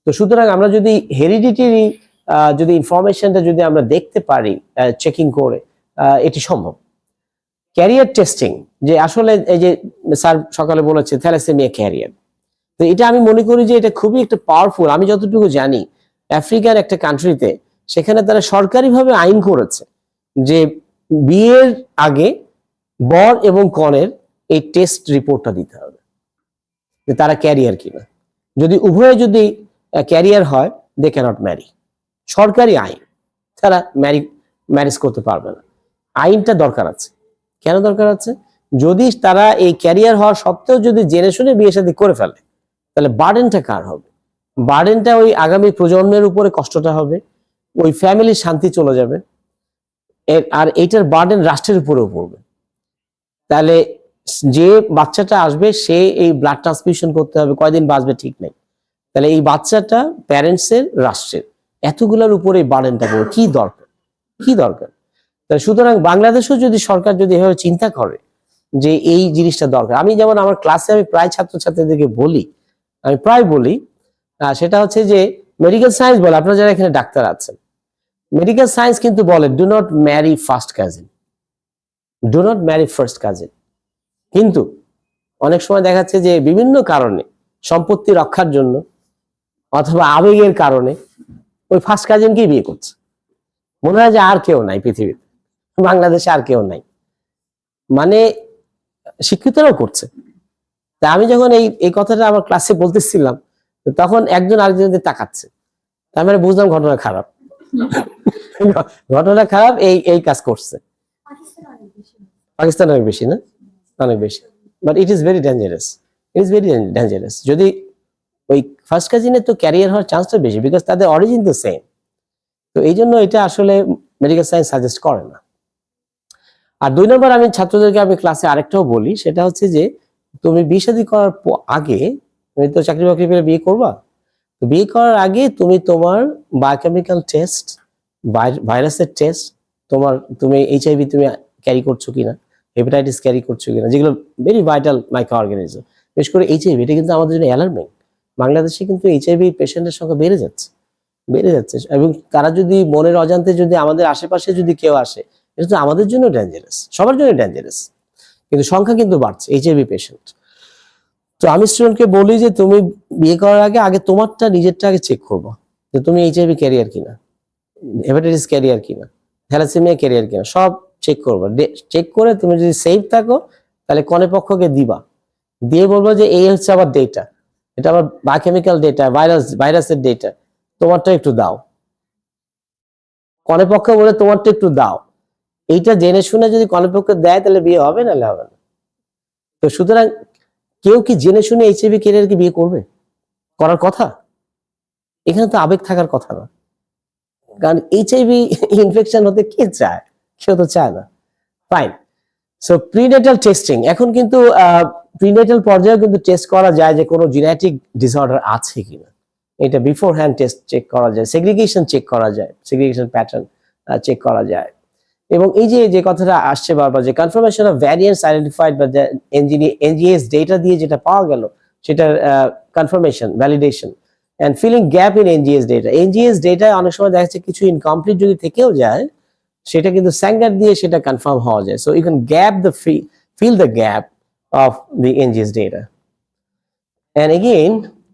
A: তো সুতরাং আমরা যদি হেরিডিটারি যদি ইনফরমেশনটা যদি আমরা দেখতে পারি চেকিং করে, এটি সম্ভব। ক্যারিয়ার টেস্টিং, যে আসলে এই যে স্যার সকালে বলেছে থ্যালাসেমিয়া ক্যারিয়ার, তো এটা আমি মনে করি যে এটা খুবই একটা পাওয়ারফুল। আমি যতটুকু জানি আফ্রিকার একটা কান্ট্রিতে সেখানে তারা সরকারিভাবে আইন করেছে যে বিয়ের আগে বর এবং কনের এই টেস্ট রিপোর্টটা দিতে হবে যে তারা ক্যারিয়ার কিনা। যদি উভয়ে যদি ক্যারিয়ার হয় দে ক্যানট ম্যারি, সরকারি আইন, তারা ম্যারেজ করতে পারবে না। আইনটা দরকার আছে, কেন দরকার আছে? যদি তারা এই ক্যারিয়ার হওয়ার সত্ত্বেও যদি জেনে শুনে বিয়ে শাদী করে ফেলে তাহলে বার্ডেনটা কার হবে? বার্ডেনটা ওই আগামী প্রজন্মের উপরে কষ্টটা হবে, ওই ফ্যামিলির শান্তি চলে যাবে, আর এইটার বার্ডেন রাষ্ট্রের উপরেও পড়বে। তাহলে যে বাচ্চাটা আসবে সে এই ব্লাড ট্রান্সফিউশন করতে হবে, কয়দিন বাঁচবে ঠিক নেই। তাহলে এই বাচ্চাটা প্যারেন্টসের, রাষ্ট্রের, এতগুলোর উপরে বার্ডেনটা পড়ে কি দরকার, কি দরকার? সুতরাং বাংলাদেশেও যদি সরকার যদি এভাবে চিন্তা করে যে এই জিনিসটা দরকার, আমি যেমন আমার ক্লাসে আমি প্রায় ছাত্রছাত্রীদেরকে বলি, আমি প্রায় বলি, সেটা হচ্ছে যে মেডিকেল সায়েন্স বলে, আপনারা যারা এখানে ডাক্তার আছেন, মেডিকেল সায়েন্স কিন্তু বলে do not marry first cousin, do not marry first cousin. কিন্তু অনেক সময় দেখা যাচ্ছে যে বিভিন্ন কারণে, সম্পত্তি রক্ষার জন্য অথবা আবেগের কারণে ওই ফার্স্ট কাজিনকেই বিয়ে করছে। মনে হয় যে আর কেউ নাই পৃথিবীতে, বাংলাদেশে আর কেউ নাই, মানে শিক্ষিতরাও করছে। তা আমি যখন এই কথাটা আমার ক্লাসে বলতেছিলাম, তখন একজন আরেকজনকে তাকাচ্ছে, তার মানে বুঝলাম ঘটনা খারাপ। ঘটনা খারাপ, এই কাজ করছে। পাকিস্তান অনেক বেশি না, অনেক বেশি, but it is very dangerous, it is very dangerous. যদি ওই ফার্স্ট কাজিনের তো ক্যারিয়ার হওয়ার চান্সটা বেশি, বিকজ তাদের অরিজিন তো সেম। তো এই জন্য এটা আসলে মেডিকেল সায়েন্স সাজেস্ট করে না। আর 2 নম্বর, আমি ছাত্রদেরকে আমি ক্লাসে আরেকটাও বলি, সেটা হচ্ছে যে তুমি বিয়ে শাদী করার আগে, তুমি তো চাকরি বাকরি পেলে বিয়ে করবা, তো বিয়ে করার আগে তুমি তোমার বায়োকেমিক্যাল টেস্ট, ভাইরাসের টেস্ট, তুমি HIV তুমি ক্যারি করছো কিনা, হেপাটাইটিস ক্যারি করছো কিনা, যেগুলো ভেরি ভাইটাল মাইক্রো অর্গানিজম। বিশেষ করে HIV, এটা কিন্তু আমাদের জন্য অ্যালার্মিং। বাংলাদেশে কিন্তু HIV পেশেন্টের সংখ্যা বেড়ে যাচ্ছে, বেড়ে যাচ্ছে। এবং তারা যদি মনের অজান্তে যদি আমাদের আশেপাশে যদি কেউ আসে, এটা তো আমাদের জন্য ডেঞ্জারাস, সবার জন্য ডেঞ্জারাস, কিন্তু সংখ্যা কিন্তু বাড়ছে HIV পেশেন্ট। তো আমি স্টুডেন্টকে বলি যে তুমি বিয়ে করার আগে তোমারটা, নিজেরটা আগে চেক করবো, যে তুমি HIV ক্যারিয়ার কিনা, হেপাটাইটিস ক্যারিয়ার কিনা, থ্যালাসেমিয়া ক্যারিয়ার কিনা, সব চেক করবো। চেক করে তুমি যদি সেফ থাকো, তাহলে কনে পক্ষকে দিবা, দিয়ে বলবো যে এই হচ্ছে আবার ডেটা, এটা আবার বায়োকেমিক্যাল ডেটা, ভাইরাসের ডেটা, তোমারটা একটু দাও। কনে পক্ষ বলে তোমারটা একটু দাও, এইটা জেনে শুনে যদি কনে পক্ষ দেয়, তাহলে বিয়ে হবে, নাহলে হবে না। তো সুতরাং কেউ কি জেনে শুনে HIV ক্যারিয়ারকে বিয়ে করবে? করার কথা? এখানে তো আবেগ থাকার কথা না, কারণ HIV ইনফেকশন হতে কে চায়? কেউ তো চায় না। ফাইন। সো প্রিনেটাল টেস্টিং, এখন কিন্তু প্রিনেটাল পর্যায়ে কিন্তু টেস্ট করা যায় যে কোনো জেনেটিক ডিসঅর্ডার আছে কিনা, এটা বিফোর হ্যান্ড টেস্ট চেক করা যায়, সেগ্রিগেশন চেক করা যায়, সেগ্রিগেশন প্যাটার্ন চেক করা যায়। এবং এই যে কথাটা আসছে বারবার, যে কনফার্মেশন অফ ভ্যারিয়েন্টস আইডেন্টিফাইড বা NGS ডেটা দিয়ে যেটা পাওয়া গেল, সেটার confirmation, validation and filling gap in NGS data. NGS data অনেক সময় দেখা যাচ্ছে কিছু ইনকমপ্লিট যদি থেকেও যায়, সেটা কিন্তু স্যাঙ্গার দিয়ে সেটা কনফার্ম হওয়া যায়। So you can fill the gap of the NGS data. And again,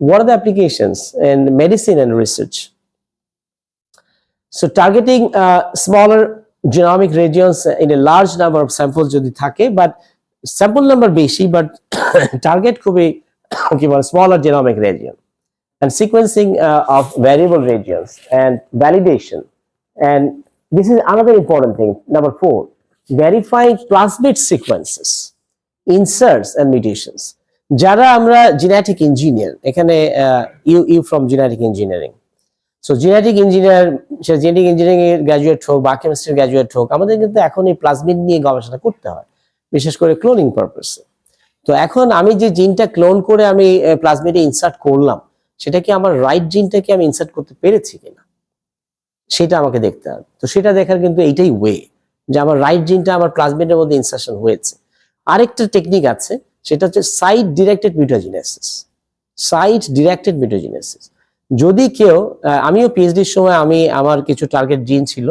A: what are the applications in medicine and research? So targeting smaller genomic regions in a large number of samples যদি থাকে, but sample number বেশি, but target খুবই কি বলে smaller genomic region, and sequencing of variable regions and validation. And this is another important thing. Number 4, verifying plasmid sequences, inserts and mutations. যারা আমরা genetic engineer, এখানে you from genetic engineering, so genetic engineer, genetic engineering এর graduate হোক বা chemistry graduate হোক, আমাদের কিন্তু এখন এই প্লাজমিড নিয়ে গবেষণা করতে হয়, বিশেষ করে ক্লোনিং পারপাসে। তো এখন আমি যে জিনটা ক্লোন করে আমি প্লাজমিডে ইনসার্ট করলাম, সেটা কি আমার রাইট জিনটাকে আমি ইনসার্ট করতে পেরেছি কিনা, সেটা আমাকে দেখতে হবে। তো সেটা দেখার কিন্তু এইটাই ওয়ে, যে আমার রাইট জিনটা আমার প্লাজমিডের মধ্যে ইনসার্শন হয়েছে। আরেকটা টেকনিক আছে, সেটা হচ্ছে সাইট ডিরেক্টেড মিউটাজেনেসিস। সাইট ডিরেক্টেড মিউটাজেনেসিস, যদি কেউ, আমিও পিএইচডির সময় আমার কিছু টার্গেট জিন ছিল,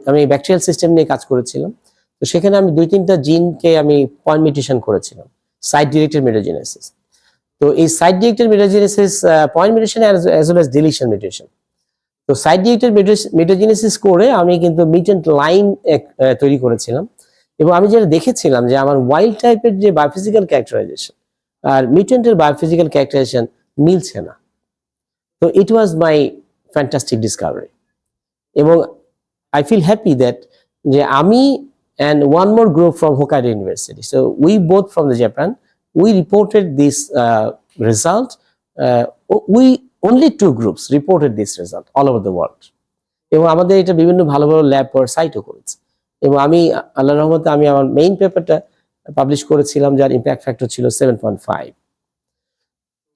A: আমি ব্যাকটেরিয়াল সিস্টেম নিয়ে কাজ করেছিলাম, তো সেখানে আমি 2-3টা জিনকে আমি পয়েন্ট মিউটেশন করেছিলাম, সাইট ডিরেক্টেড মিউটাজেনেসিস। তো এই site directed mutagenesis, point mutation as well as deletion mutation. তো সাইট ডিরেক্টেড মিউটাজেনেসিস করে আমি কিন্তু মিউটেন্ট লাইন তৈরি করেছিলাম, এবং আমি যেটা দেখেছিলাম যে আমার ওয়াইল্ড টাইপের যে বায়োফিজিক্যাল ক্যারেক্টারাইজেশন আর মিউটেন্টের বায়োফিজিক্যাল ক্যারেক্টারাইজেশন মিলছে না। তো ইট ওয়াজ মাই ফ্যান্টাস্টিক ডিসকভারি, এবং আই ফিল হ্যাপি দ্যাট যে আমি and one more group from Hokkaido University, so we both from the Japan, we reported this result. We only 2 groups reported this result all over the world, এবং আমাদের এটা বিভিন্ন ভালো ভালো lab পর সাইটও করেছে। এবং আমি আল্লাহর রহমতে আমি আমার মেইন পেপারটা পাবলিশ করেছিলাম, যার ইম্প্যাক্ট ফ্যাক্টর ছিল 7.5।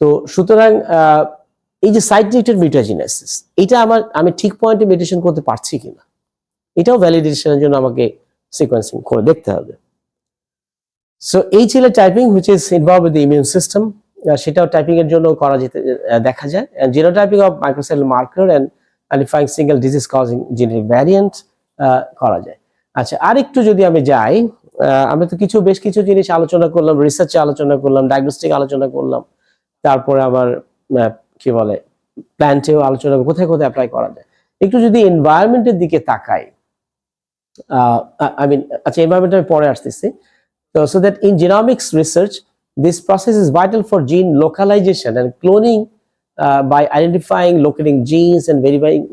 A: তো সুতরাং এই যে সাইট ডিরেক্টেড মিউটাজেনেসিস, এটা আমি ঠিক পয়েন্টে মিউটেশন করতে পারছি কিনা, এটাও ভ্যালিডেশনের জন্য আমাকে সিকোয়েন্সিং করে দেখতে হবে। সো এই ছিল typing which is involve with the immune system, সেটাও টাইপিং এর জন্য করা যেতে দেখা যায়। Genotyping of microcell marker and identifying single disease causing genetic variant করা যায়। আচ্ছা, আরেকটু যদি আমি যাই, আমরা তো বেশ কিছু জিনিস আলোচনা করলাম, রিসার্চে আলোচনা করলাম, ডায়াগনস্টিক আলোচনা করলাম, তারপরে আবার কি বলে প্ল্যান্টেও আলোচনা, কোথায় কোথায় অ্যাপ্লাই করা যায়। একটু যদি এনভায়রনমেন্টের দিকে তাকাই, আচ্ছা এনভায়রনমেন্ট আমি পরে আসতেছি। So that in genomics research, this process is vital for gene localization and cloning by identifying locating genes and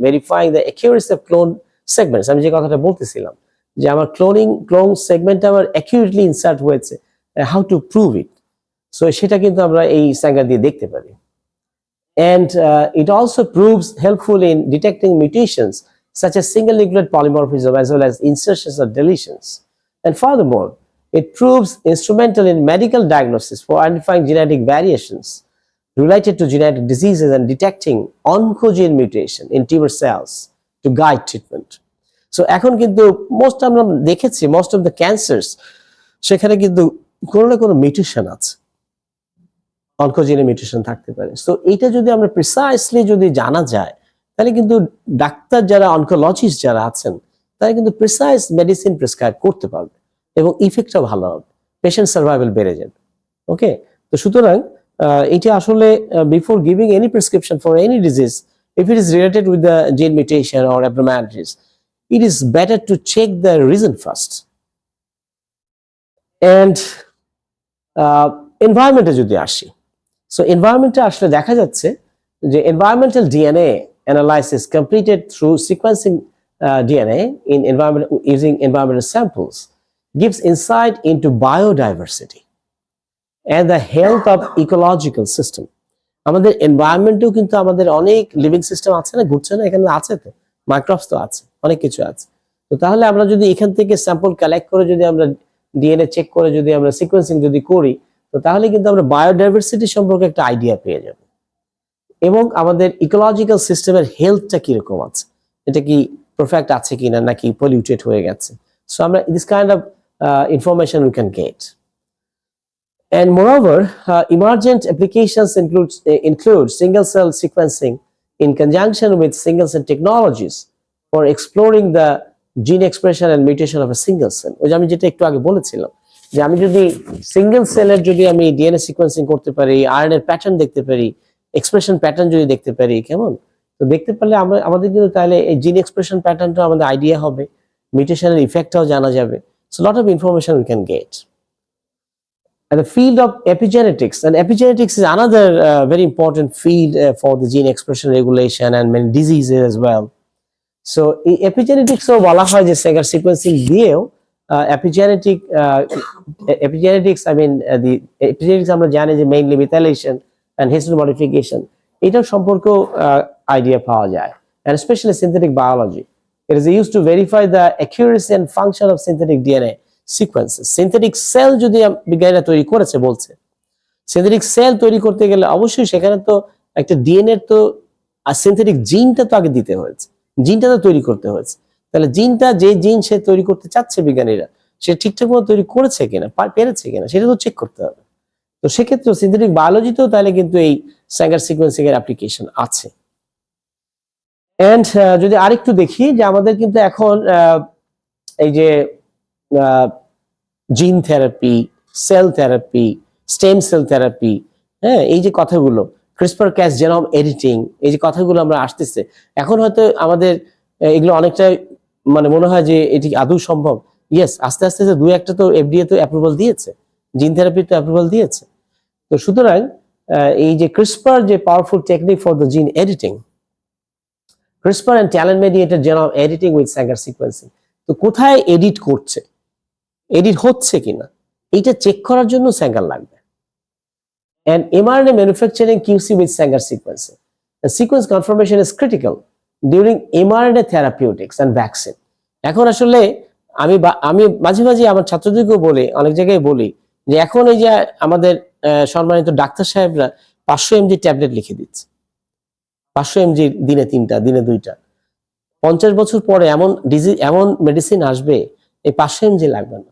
A: verifying the accuracy of clone segments. আমি যে কথাটা বলতেছিলাম যে আমার ক্লোন সেগমেন্ট আমার accurately insert হয়েছে, how to prove it, so সেটা কিন্তু আমরা এই স্যাঙ্গার দিয়ে দেখতে পারি। And it also proves helpful in detecting mutations such as single nucleotide polymorphism as well as insertions or deletions. And furthermore, it proves instrumental in medical diagnosis for identifying genetic variations related to genetic diseases and detecting oncogene mutation in tumor cells to guide treatment. So এখন কিন্তু আমরা দেখেছি most of the cancers সেখানে কিন্তু কোনো না কোনো mutation আছে, অনকোজিনে মিউটেশন থাকতে পারে। সো এটা যদি আমরা প্রিসাইসলি যদি জানা যায়, তাহলে কিন্তু ডাক্তার যারা অনকোলজিস্ট যারা আছেন তারা কিন্তু প্রিসাইস মেডিসিন প্রেসক্রাইব করতে পারবে এবং ইফেক্টটাও ভালো হবে, পেশেন্ট সার্ভাইভাল বেড়ে যাবে। ওকে, তো সুতরাং এটা আসলে before giving any prescription for any disease, if it is related with the gene mutation or abnormalities, it is better to check the reason first. And এনভায়রনমেন্টে যদি আসি, সো এনভায়রনমেন্টে আসলে দেখা যাচ্ছে যে environmental DNA analysis completed through sequencing DNA in environment using environmental samples gives insight into biodiversity and the health of ecological system. আমাদের এনভায়রনমেন্টেও কিন্তু আমাদের অনেক লিভিং সিস্টেম আছে না, ঘুরছে না, এখানে আছে তো, মাইক্রোবস তো আছে, অনেক কিছু আছে। তো তাহলে আমরা যদি এখান থেকে স্যাম্পল কালেক্ট করে যদি আমরা ডিএনএ চেক করে যদি আমরা সিকোয়েন্সিং যদি করি, তো তাহলে কিন্তু আমরা বায়োডাইভার্সিটি সম্পর্কে একটা আইডিয়া পেয়ে যাব এবং আমাদের ইকোলজিক্যাল সিস্টেমের হেলথটা কিরকম আছে, এটা কি পারফেক্ট আছে কিনা নাকি পলিউটেড হয়ে গেছে। সো আমরা this kind of information we can get. And moreover, emergent applications include single cell sequencing in conjunction with single cell technologies for exploring the gene expression and mutation of a single cell. ওই যে আমি যেটা একটু আগে বলেছিলাম যে আমি যদি সিঙ্গেল সেলের যদি আমি ডিএনএ সিকোয়েন্সিং করতে পারি, আরএনএ প্যাটার্ন দেখতে পারি, এক্সপ্রেশন প্যাটার্ন যদি দেখতে পারি, কেমন তো দেখতে পারলে আমাদের কিন্তু তাহলে এই জিন এক্সপ্রেশন প্যাটার্নটা আমাদের আইডিয়া হবে, মিউটেশনের ইফেক্টটাও জানা যাবে। So a lot of information we can get. And the field of epigenetics, and epigenetics is another very important field for the gene expression regulation and many diseases as well. So epigenetics of বলা হয় যে Sanger sequencing দিয়েও epigenetics, I mean the epigenetics আমরা জানি যে mainly methylation and histone modification, এটার সম্পর্কেও idea পাওয়া যায়, and especially synthetic biology. It is used to verify the accuracy and function of synthetic DNA sequences. Synthetic cell যদি বিজ্ঞানীরা তৈরি করেছে বলছে, synthetic cell তৈরি করতে গেলে অবশ্যই সেখানে তো একটা ডিএনএ তো আর সিনথেটিক জিনটা তো আগে দিতে হয়েছে, জিনটা তো তৈরি করতে হয়েছে। তাহলে জিনটা যে জিন সে তৈরি করতে চাচ্ছে বিজ্ঞানীরা, সে ঠিকঠাক মতো তৈরি করেছে কিনা, পেরেছে কিনা, সেটা তো চেক করতে হবে। তো সেক্ষেত্রে সিনথেটিক বায়োলজিতেও তাহলে কিন্তু এই স্যাঙ্গার সিকোয়েন্সিং এর অ্যাপ্লিকেশন আছে। এন্ড যদি আরেকটু দেখি যে আমাদের কিন্তু এখন এই যে gene therapy, cell therapy, stem cell therapy, হ্যাঁ, এই যে কথাগুলো, ক্রিসপার ক্যাস জেনোম এডিটিং, এই যে কথাগুলো আমরা আসতেছে, এখন হয়তো আমাদের এগুলো অনেকটা মানে মনে হয় যে এটি আদৌ সম্ভব। ইয়েস, আস্তে আস্তে দুই একটা তো এফডিএ তো অ্যাপ্রুভাল দিয়েছে, জিন থেরাপির তো অ্যাপ্রুভাল দিয়েছে। তো সুতরাং এই যে ক্রিসপার যে পাওয়ারফুল টেকনিক ফর দ্য জিন editing, CRISPR and talent-mediated genome editing with Sanger sequencing, তো কোথায় এডিট করছে, এডিট হচ্ছে কিনা এটা চেক করার জন্য Sanger লাগবে। And mRNA manufacturing QC with Sanger sequencing. The sequence confirmation is critical during mRNA therapeutics and vaccine. এখন আসলে আমি মাঝে মাঝে আমার ছাত্রদেরকেও বলি, অনেক জায়গায় বলি যে এখন এই যে আমাদের সম্মানিত ডাক্তার সাহেবরা 500 mg ট্যাবলেট লিখে দিচ্ছে, 500 mg দিনে 3টা, দিনে 2টা। 50 বছর পরে এমন ডিজিজ, এমন মেডিসিন আসবে এই 500 mg লাগবে না,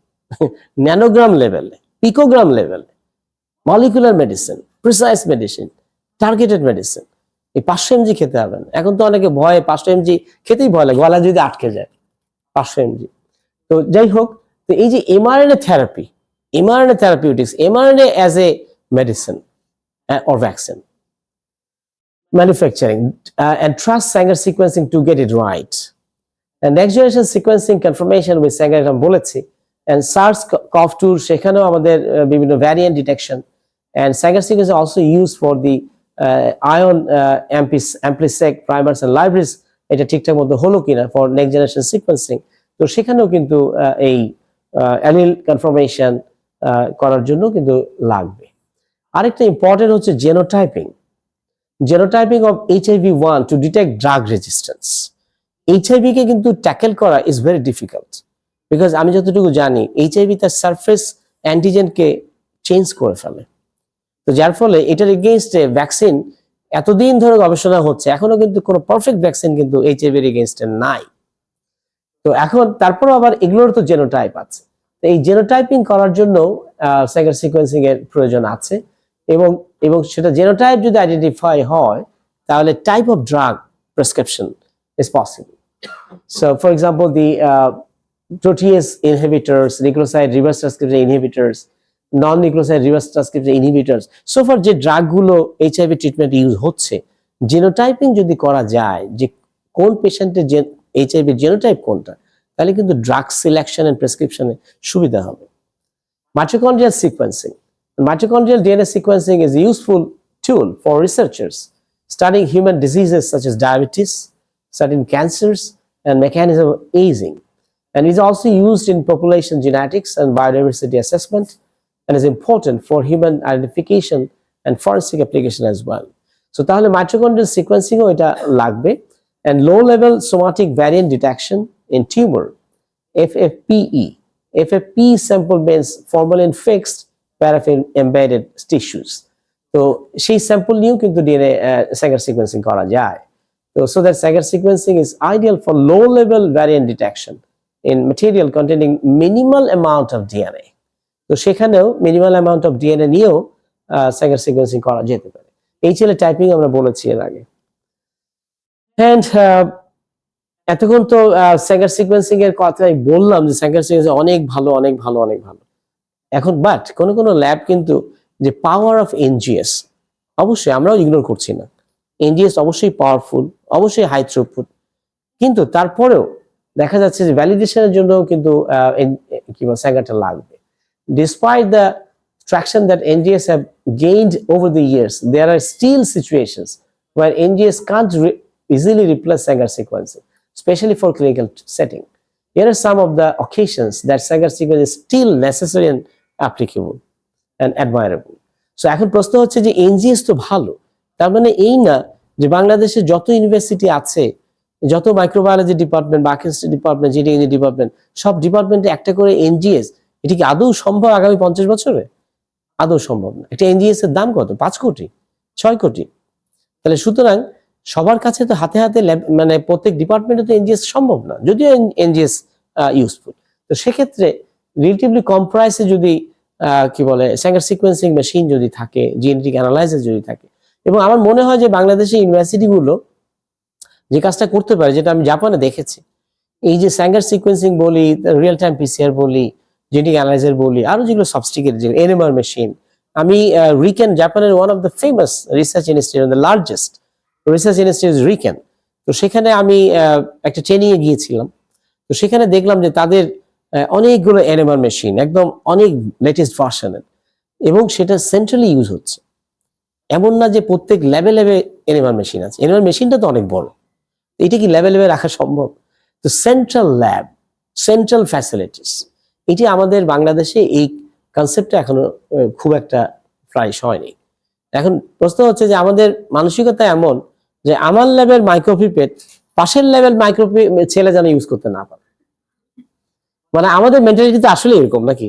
A: ন্যানোগ্রাম লেভেলে, পিকোগ্রাম লেভেলে, molecular medicine, precise medicine, targeted medicine, এই 500 mg খেতে হবে না। এখন তো অনেকে ভয়ে 500 mg খেতেই ভয় লাগে, গলা যদি আটকে যায় 500 mg। তো যাই হোক, তো এই যে mRNA therapy, mRNA therapeutics, mRNA as a medicine or vaccine, manufacturing and trust Sanger sequencing to get it right, and next generation sequencing confirmation with Sanger আমি বলেছি, and SARS-CoV-2 সেখানেও আমাদের বিভিন্ন variant detection, and Sanger sequencing also used for the ion amplisec primers and libraries, এটা ঠিকঠাক মতো হলো কিনা for next generation sequencing। তো সেখানেও কিন্তু এই অ্যালিল কনফার্মেশন করার জন্য কিন্তু লাগবে। আরেকটা ইম্পর্টেন্ট হচ্ছে genotyping, genotyping of HIV-1 to detect drug resistance. HIV কে কিন্তু ট্যাকেল করা ইজ ভেরি ডিফিকাল্ট, বিকজ আমি যতটুকু জানি HIV তার সারফেস অ্যান্টিজেনকে চেঞ্জ করে ফেলে। তো যার ফলে এটার এগেইনস্টে ভ্যাকসিন এতদিন ধরে গবেষণা হচ্ছে, এখনো কিন্তু কোনো পারফেক্ট ভ্যাকসিন কিন্তু HIV এর এগেইনস্টে নাই। তো এখন তারপর আবার এগুলোর তো জেনোটাইপ আছে, তো এই জেনোটাইপিং করার জন্য স্যাঙ্গার সিকোয়েন্সিং এর প্রয়োজন আছে, এবং এবং সেটা জেনোটাইপ যদি আইডেন্টিফাই হয় তাহলে type of drug prescription is possible. So for example the protease inhibitors, nucleoside reverse transcription inhibitors, non-nucleoside reverse transcription inhibitors, so far যে ড্রাগগুলো HIV ট্রিটমেন্ট ইউজ হচ্ছে, জেনোটাইপিং যদি করা যায় যে কোন পেশেন্টের HIV জেনোটাইপ কোনটা, তাহলে কিন্তু ড্রাগ সিলেকশন এন্ড প্রেসক্রিপশনে সুবিধা হবে। Mitochondrial sequencing, mitochondrial DNA sequencing is a useful tool for researchers studying human diseases such as diabetes, certain cancers, and mechanism of aging, and is also used in population genetics and biodiversity assessment, and is important for human identification and forensic application as well. So তাহলে mitochondrial sequencing ও এটা লাগবে, and low level somatic variant detection in tumor, FFPE. FFP sample means formalin fixed paraffin embedded tissues. তো সেই sample নিয়েও কিন্তু DNA Sanger sequencing করা যায়। So that Sanger sequencing is ideal for low level variant detection in material containing minimal amount of DNA. তো সেখানেও minimal amount of DNA নিয়েও Sanger sequencing করা যেতে পারে। এই ছিল টাইপিং, আমরা বলেছি এর আগে। এন্ড এতক্ষণ তো Sanger sequencing এর কথাই বললাম যে Sanger sequencing অনেক ভালো, অনেক ভালো, অনেক ভালো। এখন বাট কোন ল্যাব কিন্তু যে পাওয়ার অফ এনজিএস, অবশ্যই আমরাও ইগনোর করছি না, এনজিএস অবশ্যই পাওয়ারফুল, অবশ্যই হাই থ্রুপুট, কিন্তু তারপরেও দেখা যাচ্ছে যে ভ্যালিডেশনের জন্য কিন্তু কি বলে Sangerটা লাগবে। Despite the traction that NGS have gained over the years, there are still situations where NGS can't easily replace Sanger sequencing, especially for clinical setting. Here are some of the occasions that Sanger sequencing is still necessary and applicable and admirable. So এখন প্রশ্ন হচ্ছে যে NGS তো ভালো, তার মানে এই না যে বাংলাদেশে যত ইউনিভার্সিটি আছে, যত microbiology department, biochemistry department, GDNG department, সব ডিপার্টমেন্টে একটা করে এনজিএস, এটা কি আদৌ সম্ভব আগামী 50 বছরে? আদৌ সম্ভব না। একটা এনজিএস এর দাম কত? 5 কোটি, 6 কোটি। তাহলে সুতরাং সবার কাছে তো হাতে হাতে মানে প্রত্যেক ডিপার্টমেন্টে তো এনজিএস সম্ভব না, যদিও এনজিএস ইউজফুল। তো সেক্ষেত্রে রিলেটিভলি কম প্রাইসে যদি কি বলে Sanger sequencing মেশিন যদি থাকে, জেনেটিক অ্যানালাইসিস যদি থাকে, এবং আমার মনে হয় যে বাংলাদেশের ইউনিভার্সিটিগুলো যে কাজটা করতে পারে, যেটা আমি জাপানে দেখেছি, এই যে Sanger sequencing বলি, রিয়েল টাইম পিসিআর বলি, জেনেটিক অ্যানালাইজার বলি, আরো যেগুলো সফিস্টিকেটেড, যে এনএমআর মেশিন, আমি রিকেন, জাপানের one of the famous research institute, the largest research institute Riken, তো সেখানে আমি একটা ট্রেনিং এ গিয়েছিলাম। তো সেখানে দেখলাম যে তাদের অনেকগুলো এনএমআর মেশিন, একদম অনেক লেটেস্ট ভার্সনের, এবং সেটা সেন্ট্রালি ইউজ হচ্ছে। এমন না যে প্রত্যেক ল্যাবে ল্যাবে এনএমআর মেশিন আছে, এনএমআর মেশিনটা তো অনেক বড়, এটা কি ল্যাবে ল্যাবে রাখা সম্ভব? তো সেন্ট্রাল ল্যাব, সেন্ট্রাল ফ্যাসিলিটিস, এটি আমাদের বাংলাদেশে এই কনসেপ্টটা এখনো খুব একটা প্রায়শ হয়নি। এখন প্রশ্ন হচ্ছে যে আমাদের মানসিকতা এমন যে আমার ল্যাবের মাইক্রোপিপেট পাশের ল্যাবের মাইক্রোপিপেট ছেলে যেন ইউজ করতে না পারে, মানে আমাদের মেন্টালিটি তো আসলে এরকম নাকি,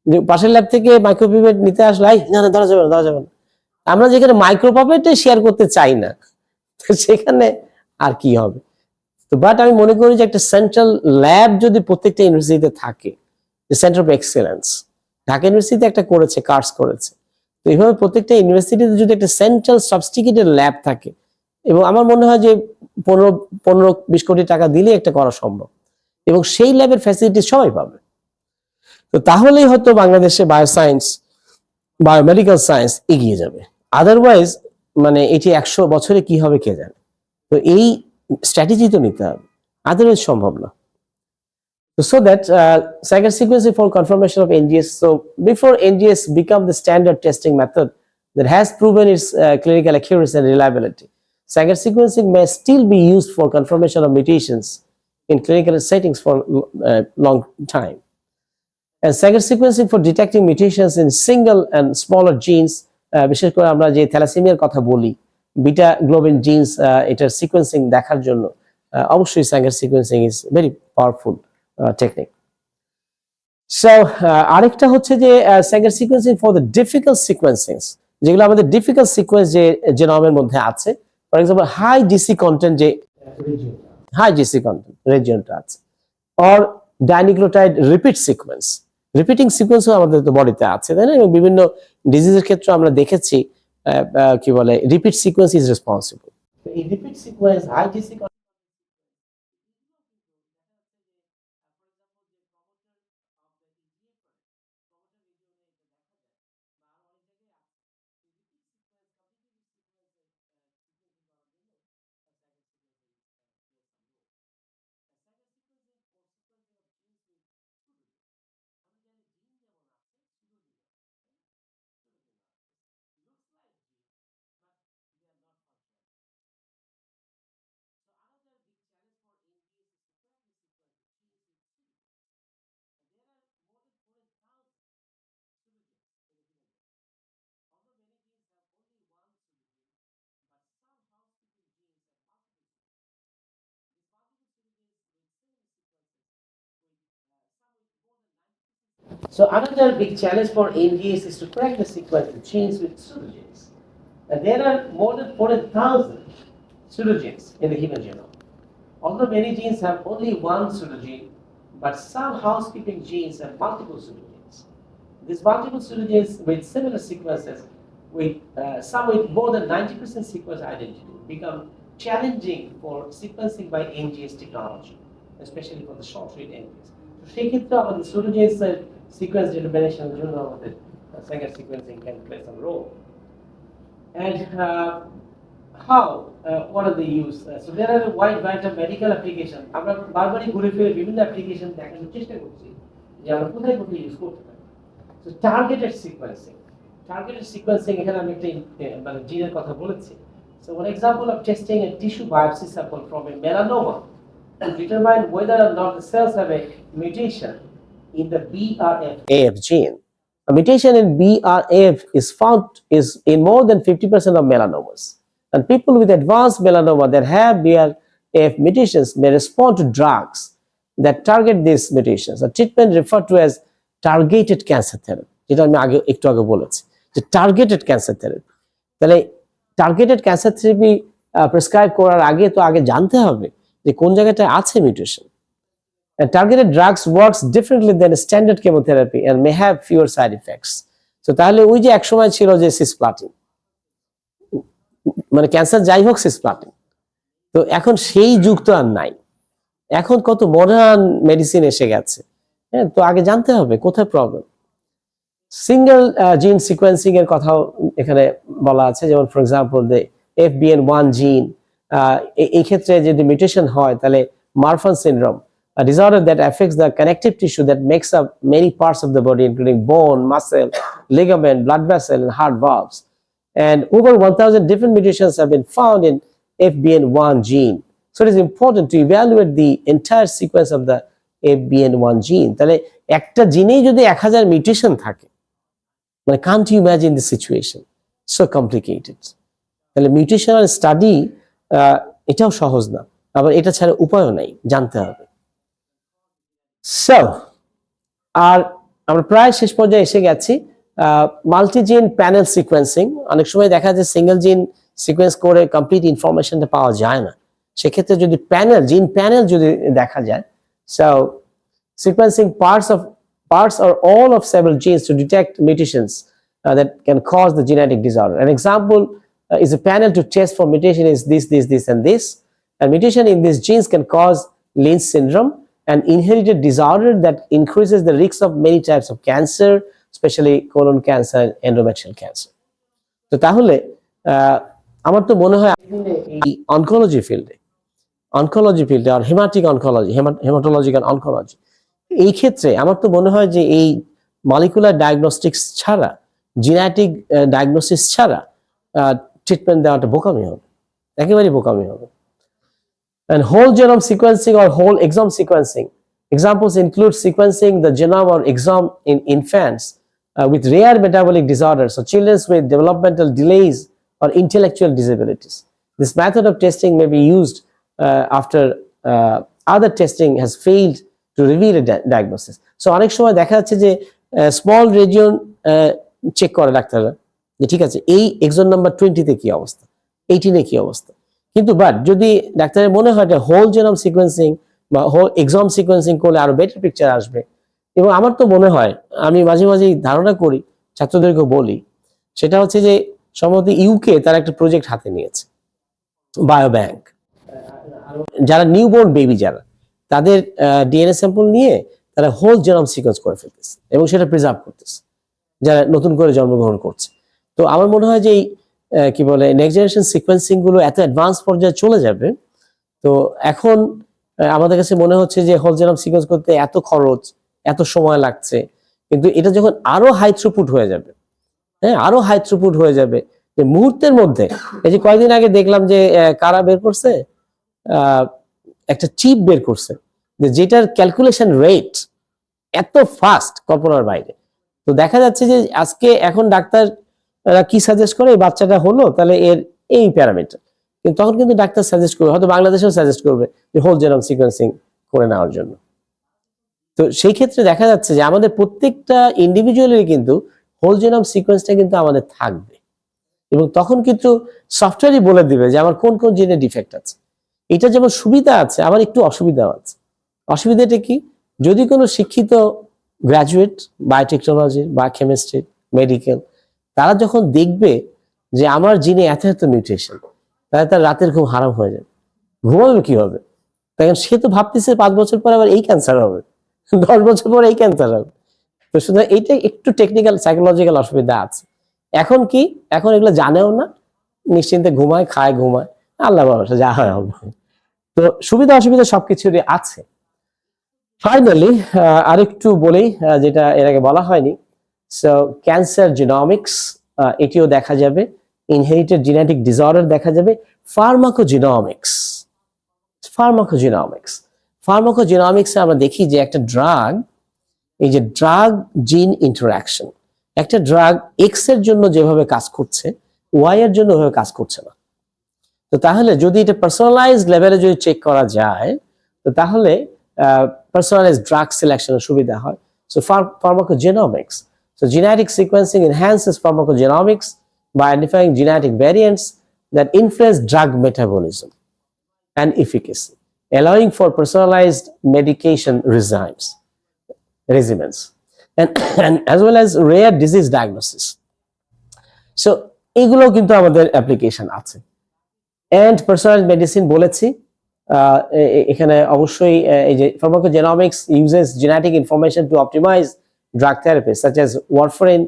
A: যে পাশের ল্যাব থেকে মাইক্রোপিপেট নিতে আসলে না না ধরা যাবে না, ধরা যাবে না। আমরা যেখানে মাইক্রোপিপেটে শেয়ার করতে চাই না, সেখানে আর কি হবে। তো বাট আমি মনে করি যে একটা সেন্ট্রাল ল্যাব যদি প্রত্যেকটা ইউনিভার্সিটিতে থাকে, যে সেন্টার অফ এক্সেলেন্স, ঢাকা ইউনিভার্সিটিতে একটা করেছে, কার্স করেছে, তো এইভাবে প্রত্যেকটা ইউনিভার্সিটিতে যদি একটা সেন্ট্রাল সাবস্টিকেটেড ল্যাব থাকে, এবং আমার মনে হয় যে 15-20 কোটি টাকা দিলে একটা করা সম্ভব, এবং সেই ল্যাবের ফ্যাসিলিটি সবাই পাবে, তো তাহলেই হয়তো বাংলাদেশে বায়োসায়েন্স, বায়োমেডিক্যাল সায়েন্স এগিয়ে যাবে। আদারওয়াইজ মানে এটি 100 বছরে কি হবে কে জানে। তো এই স্ট্র্যাটেজি তো নিতে হবে, আদারওয়াইজ সম্ভব না। So that Sanger sequencing for confirmation of NGS. So before NGS become the standard testing method that has proven its clinical accuracy and reliability, Sanger sequencing may still be used for confirmation of mutations in clinical settings for long time. And Sanger sequencing for detecting mutations in single and smaller genes, বিশেষ করে আমরা যে থ্যালাসেমিয়ার কথা বলি, beta globin jeans, এটার sequencing দেখার জন্য অবশ্যই Sanger sequencing is very powerful technique. So আরেকটা হচ্ছে যে Sanger sequencing for the difficult sequencings, যেগুলো আমাদের ডিফিকাল্ট সিকোয়েন্স যে জেনোমের মধ্যে আছে, for example high GC content, যে হাই জিসি কন্টেন্ট রিজিয়নটা আছে, or dinucleotide repeat sequence, repeating সিকোয়েন্সও আমাদের তো বডিতে আছে, তাই না? এবং বিভিন্ন ডিজিজের ক্ষেত্রে আমরা দেখেছি কি বলে রিপিট সিকোয়েন্স ইজ রেসপন্সিবল। এই repeat sequence high GC So another big challenge for NGS is to crack the sequence of genes with pseudogenes. And there are more than 4,000 pseudogenes in the human genome. Although many genes have only one pseudogene, but some housekeeping genes have multiple pseudogenes. These multiple pseudogenes with similar sequences, with some with more than 90% sequence identity, become challenging for sequencing by NGS technology, especially for the short-read NGS. So সেক্ষেত্রে আমাদের pseudogenes sequence determinationের জন্য আমাদের Sanger sequencing can play some role. And how? What are the use? So there are a wide variety of medical application. আমরা বারবারই ঘুরে ফিরে বিভিন্ন application দেখানোর চেষ্টা করছি যে আমরা কোথায় কোথায় ইউজ করতে পারি। So targeted sequencing. Targeted sequencing এখানে আমি একটা মানে জিনের কথা বলেছি। So one example of testing a tissue biopsy sample from a melanoma to determine whether or not the cells have a mutation in the BRAF gene. A mutation in BRAF is found in more than 50% of melanomas. And people with advanced melanoma that have BRAF mutations may respond to drugs that target these mutations. A treatment referred to as targeted cancer therapy. যেটা আমি একটু আগে বলেছি যে targeted cancer therapy. তাহলে targeted cancer therapy prescribe করার আগে তো আগে জানতে হবে যে কোন জায়গাটায় আছে mutation. And targeted drugs works differently than standard chemotherapy and may have fewer side effects. So তাহলে ওই যে একসময় ছিল যে সিসপ্লাটিন, মানে ক্যান্সার যাই হোক সিসপ্লাটিন, তো এখন সেই যুগ তো আর নাই, এখন কত মডার্ন মেডিসিন এসে গেছে। হ্যাঁ, তো আগে জানতে হবে কোথায় প্রবলেম। সিঙ্গেল জিন সিকোয়েন্সিং এর কথাও এখানে বলা আছে, যেমন ফর এক্সাম্পল দ্য FBN1 জিন, এই ক্ষেত্রে যদি মিউটেশন হয় তাহলে Marfan syndrome, a disorder that affects the connective tissue that makes up many parts of the body, including bone, muscle, ligament, blood vessel, and heart valves. And over 1,000 different mutations have been found in FBN1 gene. So it is important to evaluate the entire sequence of the FBN1 gene. তাহলে একটা জিনেই যদি 1000 mutation থাকে, মানে can't you imagine the situation? So complicated. তাহলে মিউটেশনাল study এটাও সহজ না, আবার এটা ছাড়া উপায়ও নাই, জানতে হবে। So আর আমরা প্রায় শেষ পর্যায়ে এসে গেছি। মাল্টিজিন প্যানেল সিকোয়েন্সিং, অনেক সময় দেখা যায় সিঙ্গেল জিন সিকোয়েন্স করে কমপ্লিট ইনফরমেশনটা পাওয়া যায় না, সেক্ষেত্রে যদি প্যানেল জিন প্যানেল যদি দেখা যায়, so sequencing parts or all of several genes to detect mutations that can cause the genetic disorder. An example is a panel to test for mutation is this and this. A mutation in these genes can cause Lynch syndrome, an inherited disorder that increases the risk of many types of cancer, especially colon cancer and endometrial cancer. তো তাহলে আমার তো মনে হয় এই oncology ফিল্ডে আর হেমাটিক oncology, haematological oncology, এই ক্ষেত্রে আমার তো মনে হয় যে এই মলিকুলার ডায়াগনস্টিক্স ছাড়া, জিনেটিক ডায়াগনোসিস ছাড়া ট্রিটমেন্ট দেওয়াটা বোকামি হবে, একেবারেই বোকামি হবে। And whole genome sequencing or whole exome sequencing. Examples include sequencing the genome or exome in infants with rare metabolic disorders or children with developmental delays or intellectual disabilities. This method of testing may be used after other testing has failed to reveal a diagnosis. So অনেক সময় দেখা যাচ্ছে যে small region check করে ডাক্তাররা যে ঠিক আছে এই এক্সন নাম্বার 20 তে কি অবস্থা, 18 এ কি অবস্থা, কিন্তু বাট যদি ডাক্তারের মনে হয় হোল জেনোম সিকোয়েন্সিং বা হোল এক্সম সিকোয়েন্সিং করলে আরো বেটার পিকচার আসবে। এবং আমার তো মনে হয়, আমি মাঝে মাঝেই ধারণা করি, ছাত্রদেরকে বলি, সেটা হচ্ছে যে সম্ভবত ইউকে তার একটা প্রজেক্ট হাতে নিয়েছে, বায়োব্যাংক, যারা নিউবর্ন বেবি যারা তাদের ডিএনএ স্যাম্পল নিয়ে তারা হোল জেনোম সিকোয়েন্স করে ফেলতেছে এবং সেটা প্রিজার্ভ করতেছে যারা নতুন করে জন্মগ্রহণ করছে। তো আমার মনে হয় যে কি বলে নেক্সট জেনারেশন সিকোয়েন্সিং গুলো এত অ্যাডভান্স পর্যায়ে চলে যাবে, তো এখন আমাদের কাছে মনে হচ্ছে যে হোল জেনোম সিকোয়েন্স করতে এত খরচ, এত সময় লাগছে, কিন্তু এটা যখন আরো হাই থ্রুপুট হয়ে যাবে, হ্যাঁ আরো হাই থ্রুপুট হয়ে যাবে, যে মুহূর্তের মধ্যে, এই যে কয়েকদিন আগে দেখলাম যে কারা বের করছে, একটা চিপ বের করছে যেটার ক্যালকুলেশন রেট এত ফাস্ট কল্পনার বাইরে। তো দেখা যাচ্ছে যে আজকে এখন ডাক্তার কি সাজেস্ট করে, এই বাচ্চাটা হলো তাহলে এর এই প্যারামিটার, কিন্তু তখন কিন্তু ডাক্তার সাজেস্ট করবে, হয়তো বাংলাদেশেও সাজেস্ট করবে যে হোল জেনোম সিকোয়েন্সিং করে নেওয়ার জন্য। তো সেই ক্ষেত্রে দেখা যাচ্ছে যে আমাদের প্রত্যেকটা ইন্ডিভিজুয়ালের কিন্তু হোল জেনোম সিকোয়েন্সটা কিন্তু আমাদের থাকবে, এবং তখন কিন্তু সফটওয়্যারই বলে দিবে যে আমার কোন কোন জিনে ডিফেক্ট আছে। এটা যেমন সুবিধা আছে, আবার একটু অসুবিধাও আছে। অসুবিধাটা কি, যদি কোনো শিক্ষিত গ্র্যাজুয়েট বায়োটেকনোলজি বা কেমিস্ট্রি, মেডিকেল, তারা যখন দেখবে যে আমার জিনে এত এত মিউটেশন, তাহলে তার রাতের ঘুম হারাম হয়ে যাবে, ঘুমাবে কি হবে? তখন সে তো ভাবতেছে 5 বছর পর আবার এই ক্যান্সার হবে, 10 বছর পর এই ক্যান্সার হবে। তো সুতরাং এইটা একটু টেকনিক্যাল সাইকোলজিক্যাল অসুবিধা আছে। এখন কি, এখন এগুলো জানেও না, নিশ্চিন্তে ঘুমায়, খায়, ঘুমায়, আল্লাহ ভরসা, যা হয় হবে। তো সুবিধা অসুবিধা সবকিছুরই আছে। ফাইনালি আরেকটু বলি যেটা এর আগে বলা হয়নি, সো ক্যান্সার জিনোমিক্স, এটিও দেখা যাবে, ইনহেরিটেড জেনেটিক ডিসঅর্ডার দেখা যাবে, ফার্মাকোজিনোমিক্স আমরা দেখি যে একটা ড্রাগ, এই যে ড্রাগ জিন ইন্টারঅ্যাকশন, একটা ড্রাগ এক্স এর জন্য যেভাবে কাজ করছে ওয়াই এর জন্য ওইভাবে কাজ করছে না। তো তাহলে যদি এটা পার্সোনালাইজড লেভেলে যদি চেক করা যায়, তো তাহলে personalized drug selection সুবিধা হয়। So pharmacogenomics, so genetic sequencing enhances pharmacogenomics by identifying genetic variants that influence drug metabolism and efficacy, allowing for personalized medication regimens and as well as rare disease diagnosis. So এগুলো কিন্তু আমাদের application আছে। and personalized medicine বলেছি, এখানে অবশ্যই এই যে pharmacogenomics uses genetic information to optimize drug therapy such as warfarin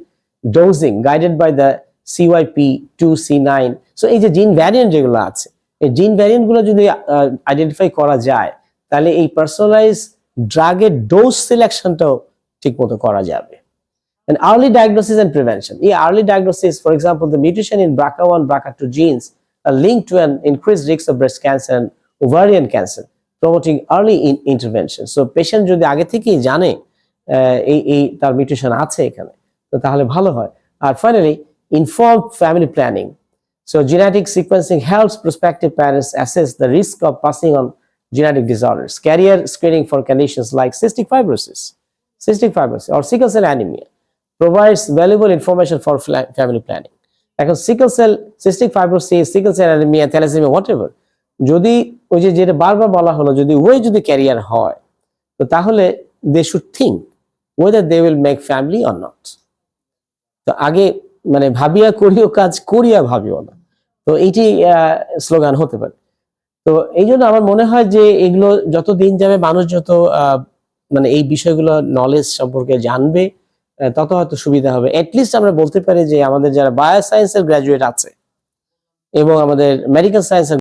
A: dosing guided by the CYP2C9. So এই যে জিন ভ্যারিয়েন্ট যেগুলো আছে, এই জিন ভ্যারিয়েন্ট গুলো যদি আইডেন্টিফাই করা যায়, তাহলে এই পার্সোনালাইজ ড্রাগের ডোজ সিলেকশনটাও ঠিকমতো করা যাবে। And early diagnosis and prevention. Early diagnosis, for example, the mutation in BRCA1, BRCA2 genes are linked to an increased risk of breast cancer and ovarian cancer, promoting early intervention. So patient যদি আগে থেকেই জানে এই তার mutation আছে এখানে, তো তাহলে ভালো হয়। আর finally, informed family planning. So genetic sequencing helps prospective parents assess the risk of passing on genetic disorders. Carrier screening for conditions like cystic fibrosis, cystic fibrosis or sickle cell anemia provides valuable information for family planning. এখন sickle cell, cystic fibrosis, sickle cell anaemia, thalassaemia, whatever, যদি ওই যে যেটা বারবার বলা হলো, যদি ওই যদি ক্যারিয়ার হয়, তো তাহলে they should think whether they will make family or not. তো আগে মানে ভাবিয়া করিও কাজ, করিয়া ভাবিও না, তো এইটি স্লোগান হতে পারে। তো এই জন্য আমার মনে হয় যে এগুলো যত দিন যাবে, মানুষ যত মানে এই বিষয়গুলো নলেজ সম্পর্কে জানবে, তত হয়তো সুবিধা হবে। অ্যাটলিস্ট আমরা বলতে পারি যে আমাদের যারা বায়োসায়েন্সের গ্র্যাজুয়েট আছে এবং আমাদের মেডিকেল সায়েন্সের